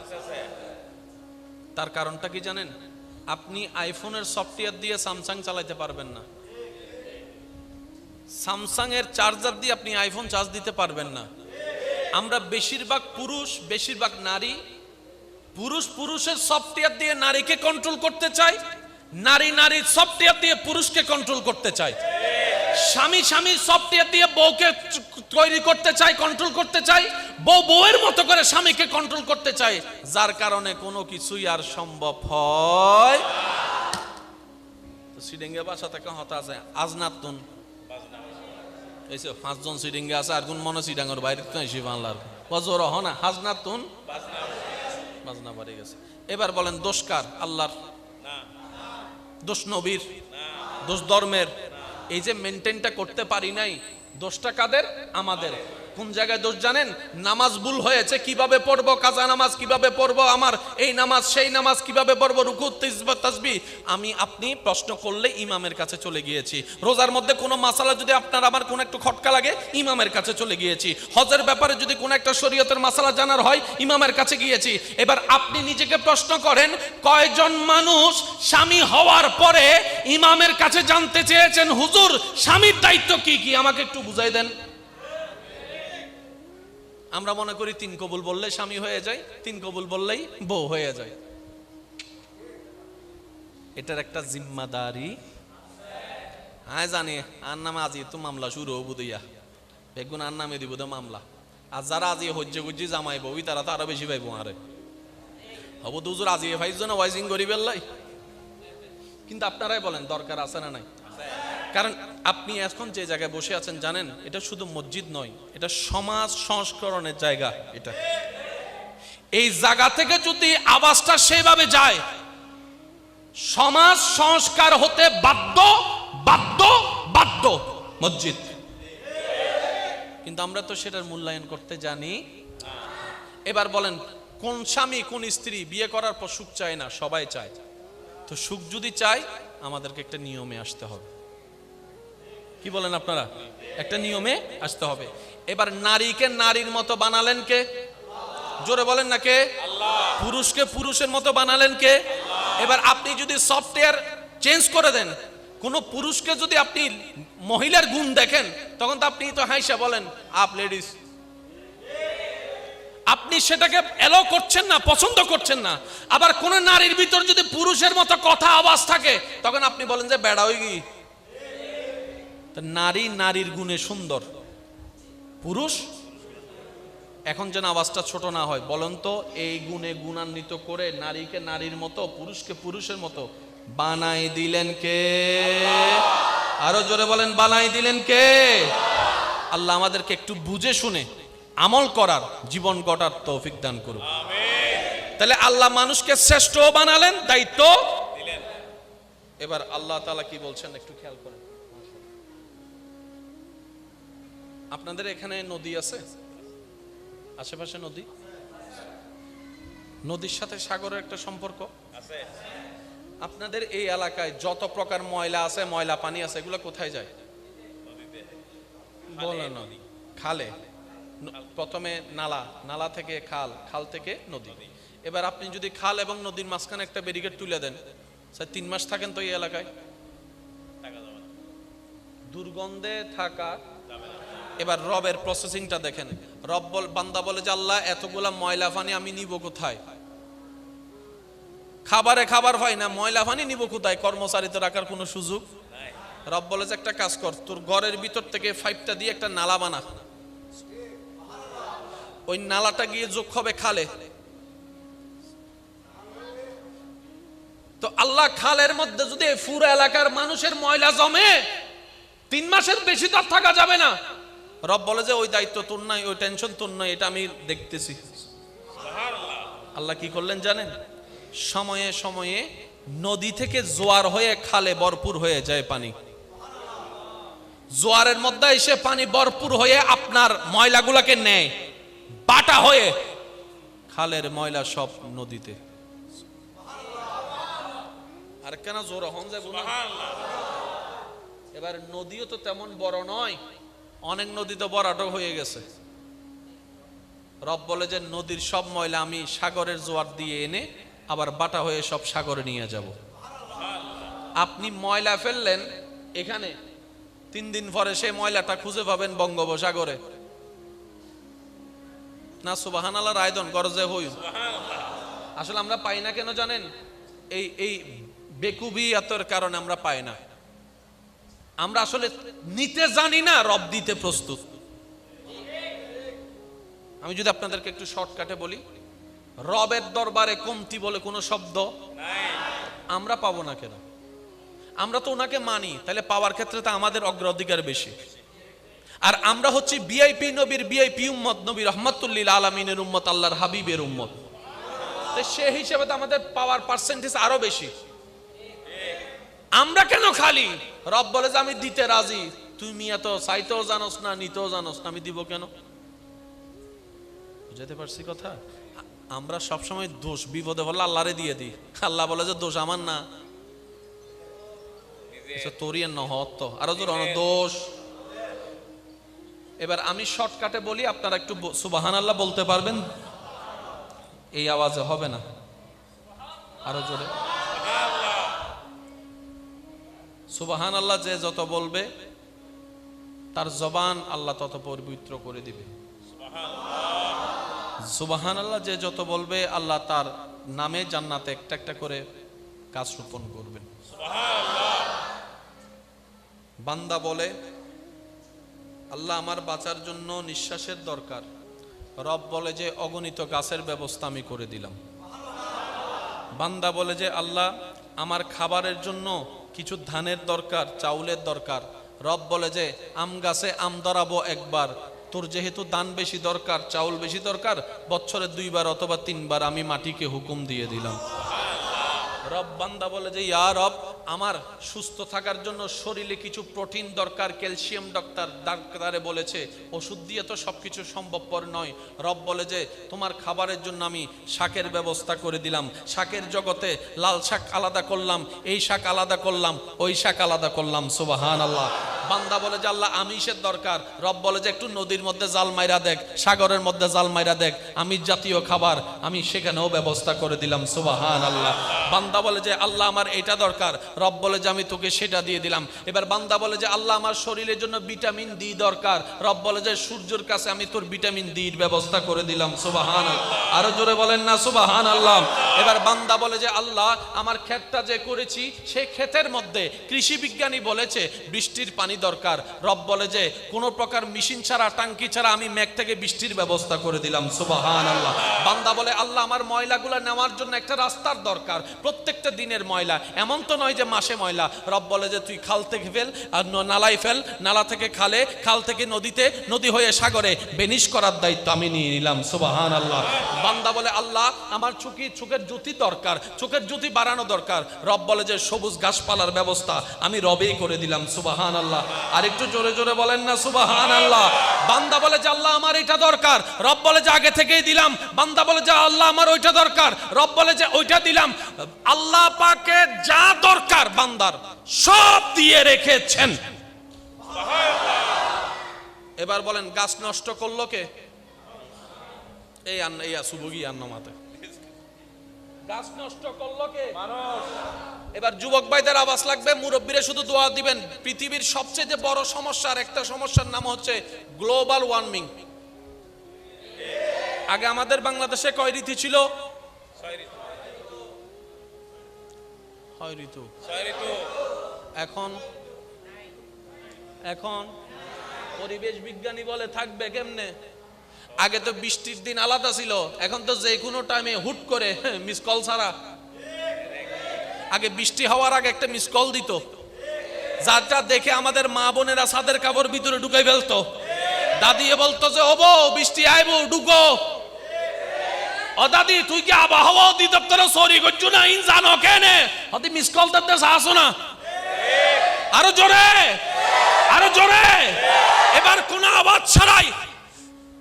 তার কারণটা কি জানেন? আপনি আইফোনের সফটওয়্যার দিয়ে স্যামসাং চালাতে পারবেন না, স্যামসাং এর চার্জার দিয়ে আপনি আইফোন চার্জ দিতে পারবেন না। আমরা বেশিরভাগ পুরুষ, বেশিরভাগ নারী, পুরুষ পুরুষের সফটওয়্যার দিয়ে নারীকে কন্ট্রোল করতে চায়, নারী নারীর সফটওয়্যার দিয়ে পুরুষকে কন্ট্রোল করতে চায়, স্বামী স্বামীর সফটওয়্যার দিয়ে বউকে তৈরি করতে চায়, কন্ট্রোল করতে চায়, বউ বউয়ের মতো করে স্বামীকে কন্ট্রোল করতে চায়, যার কারণে কোনো কিছুই আর সম্ভব হয়। তো সিডিংয়ে বাসা থেকে হতা আছে আজনাতুন, এই যে 5 জন সিডিংয়ে আছে, আর কোন মনে সিডাঙ্গর বাইরে তো এসে বাংলার বজর হ না, হাজনাতুন বাজনা বাড়ি গেছে। এবার বলেন দোষ কার? আল্লাহর? দোষ নবীর? দোষ ধর্মের? এই যে মেনটেনটা করতে পারি নাই, দোষটা কাদের? আমাদের। কোন জায়গায় দোষ জানেন? নামাজ ভুল হয়েছে, কিভাবে পড়বো, কাজা নামাজ কিভাবে পড়বো, আমার এই নামাজ সেই নামাজ কিভাবে পড়বো, রুকু তাসবিহ আমি আপনি প্রশ্ন করলে ইমামের কাছে চলে গিয়েছি। রোজার মধ্যে কোনো মাসালা যদি আপনার আমার কোনো একটু খটকা লাগে, ইমামের কাছে চলে গিয়েছি। হজের ব্যাপারে যদি কোনো একটা শরীয়তের মাসালা জানার হয়, ইমামের কাছে গিয়েছি। এবার আপনি নিজেকে প্রশ্ন করেন, কয়জন মানুষ স্বামী হওয়ার পরে ইমামের কাছে জানতে চেয়েছেন, হুজুর স্বামীর দায়িত্ব কি কি, আমাকে একটু বুঝাই দেন। আমরা মনে করি 3 কবুল বললে স্বামী হয়ে যায়, 3 কবুল বললেই বউ হয়ে যায়। এটার একটা জিম্মাদারি হ্যাঁ জানি। আর নামে আজি তো মামলা শুরু হবু দিয়া, বেগুন আর নামে দিব মামলা। আর যারা আজি হজ্জে গুজ্জি জামাইব, ওই তারা তো আরো বেশি পাইব। আরে হবু দুজোর আজি ভাইজন ওয়াইজিং করি বেললাই কিন্তু আপনারাই বলেন দরকার আছে না নাই? কারণ আপনি এখন যে জায়গায় বসে আছেন জানেন, এটা শুধু মসজিদ নয়, এটা সমাজ সংস্করণের জায়গা। এটা এই জায়গা থেকে যদি আওয়াজটা সেভাবে যায়, সমাজ সংস্কার হতে বাধ্য বাধ্য বাধ্য মসজিদ। কিন্তু আমরা তো সেটার মূল্যায়ন করতে জানি। এবার বলেন, কোন স্বামী কোন স্ত্রী বিয়ে করার পর সুখ চায় না? সবাই চায়। তো সুখ যদি চাই, আমাদেরকে একটা নিয়মে আসতে হবে। কি বলেন আপনারা? একটা নিয়মে আসতে হবে। এবার নারীকে নারীর মতো বানালেন কে? জোরে বলেন না কে? পুরুষকে পুরুষের মতো বানালেন কে? এবার আপনি যদি সফটওয়্যার চেঞ্জ করে দেন, কোন পুরুষকে যদি আপনি মহিলার গুণ দেখেন, তখন তো আপনি তো হাইসা বলেন আপ লেডিস। আপনি সেটাকে এলো করছেন না, পছন্দ করছেন না। আবার কোন নারীর ভিতর যদি পুরুষের মতো কথা আওয়াজ থাকে, তখন আপনি বলেন যে বেড়া হই গি। নারী নারীর গুণে সুন্দর, পুরুষ এখন যেন আওয়াজটা ছোট না হয়। বলেন তো, এই গুণে গুণান্বিত করে নারীকে নারীর মতো, পুরুষকে পুরুষের মতো বানাই দিলেন কে? আরো জোরে বলেন, বানাই দিলেন কে? আল্লাহ আমাদেরকে একটু বুঝে শুনে আমল করার, জীবন গড়ার তৌফিক দান করুন। তাহলে আল্লাহ মানুষকে শ্রেষ্ঠ বানালেন, দায়িত্ব দিলেন। এবার আল্লাহ তাআলা কি বলছেন একটু খেয়াল করেন। আপনাদের এখানে নদী আছে? আশেপাশে নদী? নদীর সাথে সাগরের একটা সম্পর্ক আছে। আপনাদের এই এলাকায় যত প্রকার ময়লা আছে, ময়লা পানি আছে, এগুলো কোথায় যায়? বলে না, খালে। প্রথমে নালা, নালা থেকে খাল, খাল থেকে নদী। এবার আপনি যদি খাল এবং নদীর মাঝখানে একটা ব্যারিকেড তুলে দেন, 3 মাস থাকেন তো এই এলাকায়? দুর্গন্ধে থাকা। এবার রবের প্রসেসিংটা দেখেন। রব বান্দা বলে যে আল্লাহ এতগুলা ময়লা পানি আমি নিব কোথায়? খাবারে খাবার হয় না, ময়লা পানি নিব কোথায়? কর্মচারীতে রাখার কোনো সুযোগ নাই। রব বলে যে একটা কাজ কর, তোর ঘরের ভিতর থেকে পাইপটা দিয়ে একটা নালা বানা। ওই নালাটা গিয়ে যোগ হবে খালে। তো আল্লাহ খালের মধ্যে যদি পুরো এলাকার মানুষের ময়লা জমে, 3 মাসের বেশি তো থাকা যাবে না। রব বলে যে ওই দায়িত্ব তোর নাই, ওই টেনশন তোর নাই, এটা আমি দেখতেছি। আল্লাহ কি করলেন জানেন? সময়ে সময়ে নদী থেকে জোয়ার হয়ে খালে ভরপুর হয়ে যায় পানি। জোয়ারের মধ্যে এসে পানি ভরপুর হয়ে আপনার ময়লাগুলোকে নেয়, বাটা হয়ে খালের ময়লা সব নদীতে। আর কেন জোর হন যায় বলুন? এবার নদীও তো তেমন বড় নয়, অনেক নদী তো বড়াটো হয়ে গেছে। রব বলে যে নদীর সব ময়লা আমি সাগরের জোয়ার দিয়ে এনে আবার বাটা হয়ে সব সাগরে নিয়ে যাব। আপনি ময়লা ফেললেন এখানে, 3 দিন পরে সেই ময়লাটা খুঁজে পাবেন বঙ্গোপসাগরে। না সুবহানাল্লাহ, রায়দন গরজে হই। আসলে আমরা পাই না কেন জানেন? এই বেকুবিয়াতের কারণে আমরা পাই না। আমরা আসলে নিতে জানি না, রব দিতে প্রস্তুত। আমি যদি আপনাদেরকে একটু শর্টকাটে বলি, রবের দরবারে কমতি বলে কোনো শব্দ নাই। আমরা পাবো না কেন? আমরা তো ওনাকে মানি, তাহলে পাওয়ার ক্ষেত্রে তো আমাদের অগ্রাধিকার বেশি। আর আমরা হচ্ছে ভিআইপি নবীর ভিআইপি উম্মত, নবী রাহমাতুল লিল আলামিনের উম্মত, আল্লাহর হাবিবের উম্মত। তো সেই হিসেবে তো আমাদের পাওয়ার পার্সেন্টেজ আরো বেশি। আমরা কেন খালি? রব বলে যে আমি দিতে রাজি, তুমি এত চাইতেও জানোস না, নিতেও জানোস না, আমি দিব কেন? বুঝাতে পারছি কথা? আমরা সবসময় দোষ বিপদে বললে আল্লাহরে দিয়ে দিই। আল্লাহ বলে যে দোষ আমার না, তোরই নহত, আরো জোর দোষ। এবার আমি শর্টকাটে বলি, আপনারা একটু সুবহানাল্লাহ বলতে পারবেন? এই আওয়াজে হবে না, আরো জোরে সুবহানাল্লাহ। যে যত বলবে তার জবান আল্লাহ তত পবিত্র করে দিবে। সুবহানাল্লাহ। যে যত বলবে আল্লাহ তার নামে জান্নাতে একটা একটা করে গাছ রোপণ করবেন। বান্দা বলে আল্লাহ আমার বাঁচার জন্য নিঃশ্বাসের দরকার। রব বলে যে অগণিত গাছের ব্যবস্থা আমি করে দিলাম। বান্দা বলে যে আল্লাহ আমার খাবারের জন্য কিছু ধানের দরকার, চাউলের দরকার। রব বলে যে আম গাছে আম ধরাবো একবার, তোর যেহেতু ধান বেশি দরকার, চাউল বেশি দরকার, বছরে 2 বার অথবা 3 বার আমি মাটিকে হুকুম দিয়ে দিলাম। রব বান্দা বলে যে ইয়া রব, আমার সুস্থ থাকার জন্য শরীরে কিছু প্রোটিন দরকার, ক্যালসিয়াম ডাক্তারে বলেছে, ওষুধ দিয়ে তো সবকিছু সম্ভবপর নয়। রব বলে যে তোমার খাবারের জন্য আমি শাকের ব্যবস্থা করে দিলাম। শাকের জগতে লাল শাক আলাদা করলাম, এই শাক আলাদা করলাম, ওই শাক আলাদা করলাম। সুবহানাল্লাহ। বান্দা বলে যে আল্লাহ আমিষের দরকার। রব বলে যে একটু নদীর মধ্যে জাল মাইরা দেখ, সাগরের মধ্যে জাল মাইরা দেখ, আমিষ জাতীয় খাবার আমি সেখানেও ব্যবস্থা করে দিলাম। সুবহানাল্লাহ। বান্দা বলে যে আল্লাহ আমার এটা দরকার। রব বলে যে আমি তোকে সেটা দিয়ে দিলাম। এবার বান্দা বলে যে আল্লাহ আমার শরীরের জন্য ভিটামিন ডি দরকার। রব বলে যে সূর্যের কাছে আমি তোর ভিটামিন ডির ব্যবস্থা করে দিলাম। সুবহানাল্লাহ। আরো জোরে বলেন না সুবহানাল্লাহ। এবার বান্দা বলে যে আল্লাহ আমার ক্ষেতটা যে করেছি, সেই ক্ষেতের মধ্যে কৃষি বিজ্ঞানী বলেছে বৃষ্টির পানি দরকার। রব বলে যে কোন প্রকার মেশিন ছাড়া, টাঙ্কি ছাড়া আমি মেঘ থেকে বৃষ্টির ব্যবস্থা করে দিলাম। সুবহানাল্লাহ। বান্দা বলে আল্লাহ আমার ময়লাগুলো নেওয়ার জন্য একটা রাস্তার দরকার, প্রত্যেকটা দিনের ময়লা, এমন তো নয় যে মাসে ময়লা। রব বলে যে তুই খাল থেকে ফেল আর নালায় ফেল, নালা থেকে খালে, খাল থেকে নদীতে, নদী হয়ে সাগরে, বেনিশ করার দায়িত্ব আমি নিয়ে নিলাম। সুবহানাল্লাহ। বান্দা বলে আল্লাহ আমার চোখের জ্যোতি দরকার, চোখের জ্যোতি বাড়ানো দরকার। রব বলে যে সবুজ ঘাসপালার ব্যবস্থা আমি রবেই করে দিলাম। সুবহানাল্লাহ। আর একটু জোরে জোরে বলেন না সুবহানাল্লাহ। বান্দা বলে যে আল্লাহ আমার এটা দরকার। রব বলে যে আগে থেকেই দিলাম। বান্দা বলে যে আল্লাহ আমার ওইটা দরকার। রব বলে যে ওইটা দিলাম। আল্লাহ পাকে যা দরকার বান্দার সব দিয়ে রেখেছেন। এবার বলেন গাছ নষ্ট করলো কে? এই আন্ন, এই সুবগি আন্ন মাতে গাছ নষ্ট করলো কে? মানুষ। এবার যুবক ভাইদের আওয়াজ লাগবে, মুরব্বীরা শুধু দোয়া দিবেন। পৃথিবীর সবচেয়ে বড় সমস্যার একটা সমস্যার নাম হচ্ছে গ্লোবাল ওয়ার্মিং। আগে আমাদের বাংলাদেশে কয় ঋতু ছিল? 6 ঋতু। এখন এখন পরিবেশ বিজ্ঞানী বলে থাকবে কেমনে? আগে তো বৃষ্টির দিন আলাদা ছিল, এখন তো যে কোনো টাইমে হুট করে মিস কল ছাড়া। আগে বৃষ্টি হওয়ার আগে একটা মিস কল দিত, যারটা দেখে আমাদের মা বোনেরা ছাদের কাপড় ভিতরে ঢুকাই ফেলতো। দাদি বলতো যে ও বউ বৃষ্টি আইবো, ঢুকো। ও দাদি তুই কি আবহাওয়া অধিদপ্তরে সরি করছো না? ইন জানো কেনে হতে মিস কল দিতে আসো না? আরো জোরে, আরো জোরে। এবার কোন আওয়াজ ছাড়াই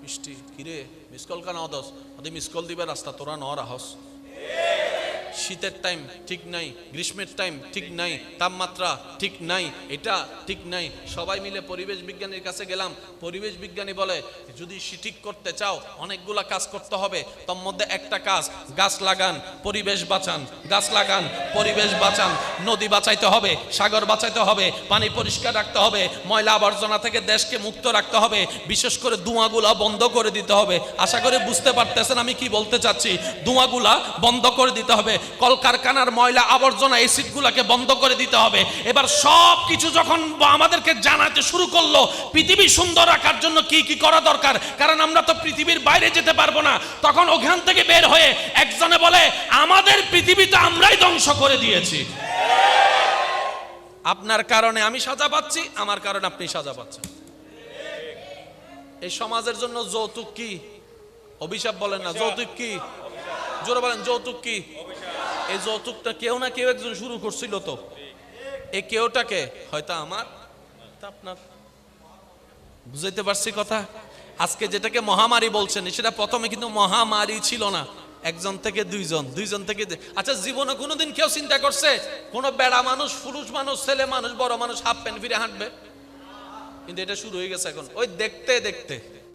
বৃষ্টি। কিরে মিস কল কেন দস? হতে মিস কল দিবে রাস্তা তোরা ন রাহস। শীতের টাইম ঠিক নাই, গ্রীষ্মের টাইম ঠিক নাই, তাপমাত্রা ঠিক নাই, এটা ঠিক নাই। সবাই মিলে পরিবেশ বিজ্ঞানীর কাছে গেলাম। পরিবেশ বিজ্ঞানী বলে যদি ঠিক করতে চাও অনেকগুলা কাজ করতে হবে, তার মধ্যে একটা কাজ গাছ লাগান, পরিবেশ বাঁচান। গাছ লাগান, পরিবেশ বাঁচান। নদী বাঁচাইতে হবে, সাগর বাঁচাইতে হবে, পানি পরিষ্কার রাখতে হবে, ময়লা আবর্জনা থেকে দেশকে মুক্ত রাখতে হবে, বিশেষ করে ধোঁয়াগুলা বন্ধ করে দিতে হবে। আশা করি বুঝতে পারতেছেন আমি কি বলতে চাচ্ছি। ধোঁয়াগুলা বন্ধ করে দিতে হবে, কলকারখানার ময়লা আবর্জনা এসিড গুলাকে বন্ধ করে দিতে হবে। এবার সব কিছু যখন আমাদেরকে জানাতে শুরু করলো পৃথিবী সুন্দর রাখার জন্য কি কি করা দরকার, কারণ আমরা তো পৃথিবীর বাইরে যেতে পারবো না, তখন ওখান থেকে বের হয়ে একজনে বলে আমাদের পৃথিবীতে আমরাই ধ্বংস করে দিয়েছি। আপনার কারণে আমি সাজা পাচ্ছি, আমার কারণে আপনি সাজা পাচ্ছেন। এই সমাজের জন্য যৌতুক কি অভিশাপ? বলেন না যৌতুক কি? জোরে বলেন যৌতুক কি? এই যৌতুকটা কেউ না কেউ একজন শুরু করছিল। তো এই কেউটাকে হয়তো আমার, আপনার। বুঝাইতে পারছি কথা? আজকে যেটাকে মহামারী বলছেন সেটা প্রথমে কিন্তু মহামারী ছিল না। একজন থেকে দুইজন, দুইজন থেকে আচ্ছা জীবনে কোনোদিন কেউ চিন্তা করছে কোন বেড়া মানুষ, পুরুষ মানুষ, ছেলে মানুষ, বড় মানুষ হাফ প্যান্ট ফিরে হাঁটবে? কিন্তু এটা শুরু হয়ে গেছে এখন ওই দেখতে দেখতে।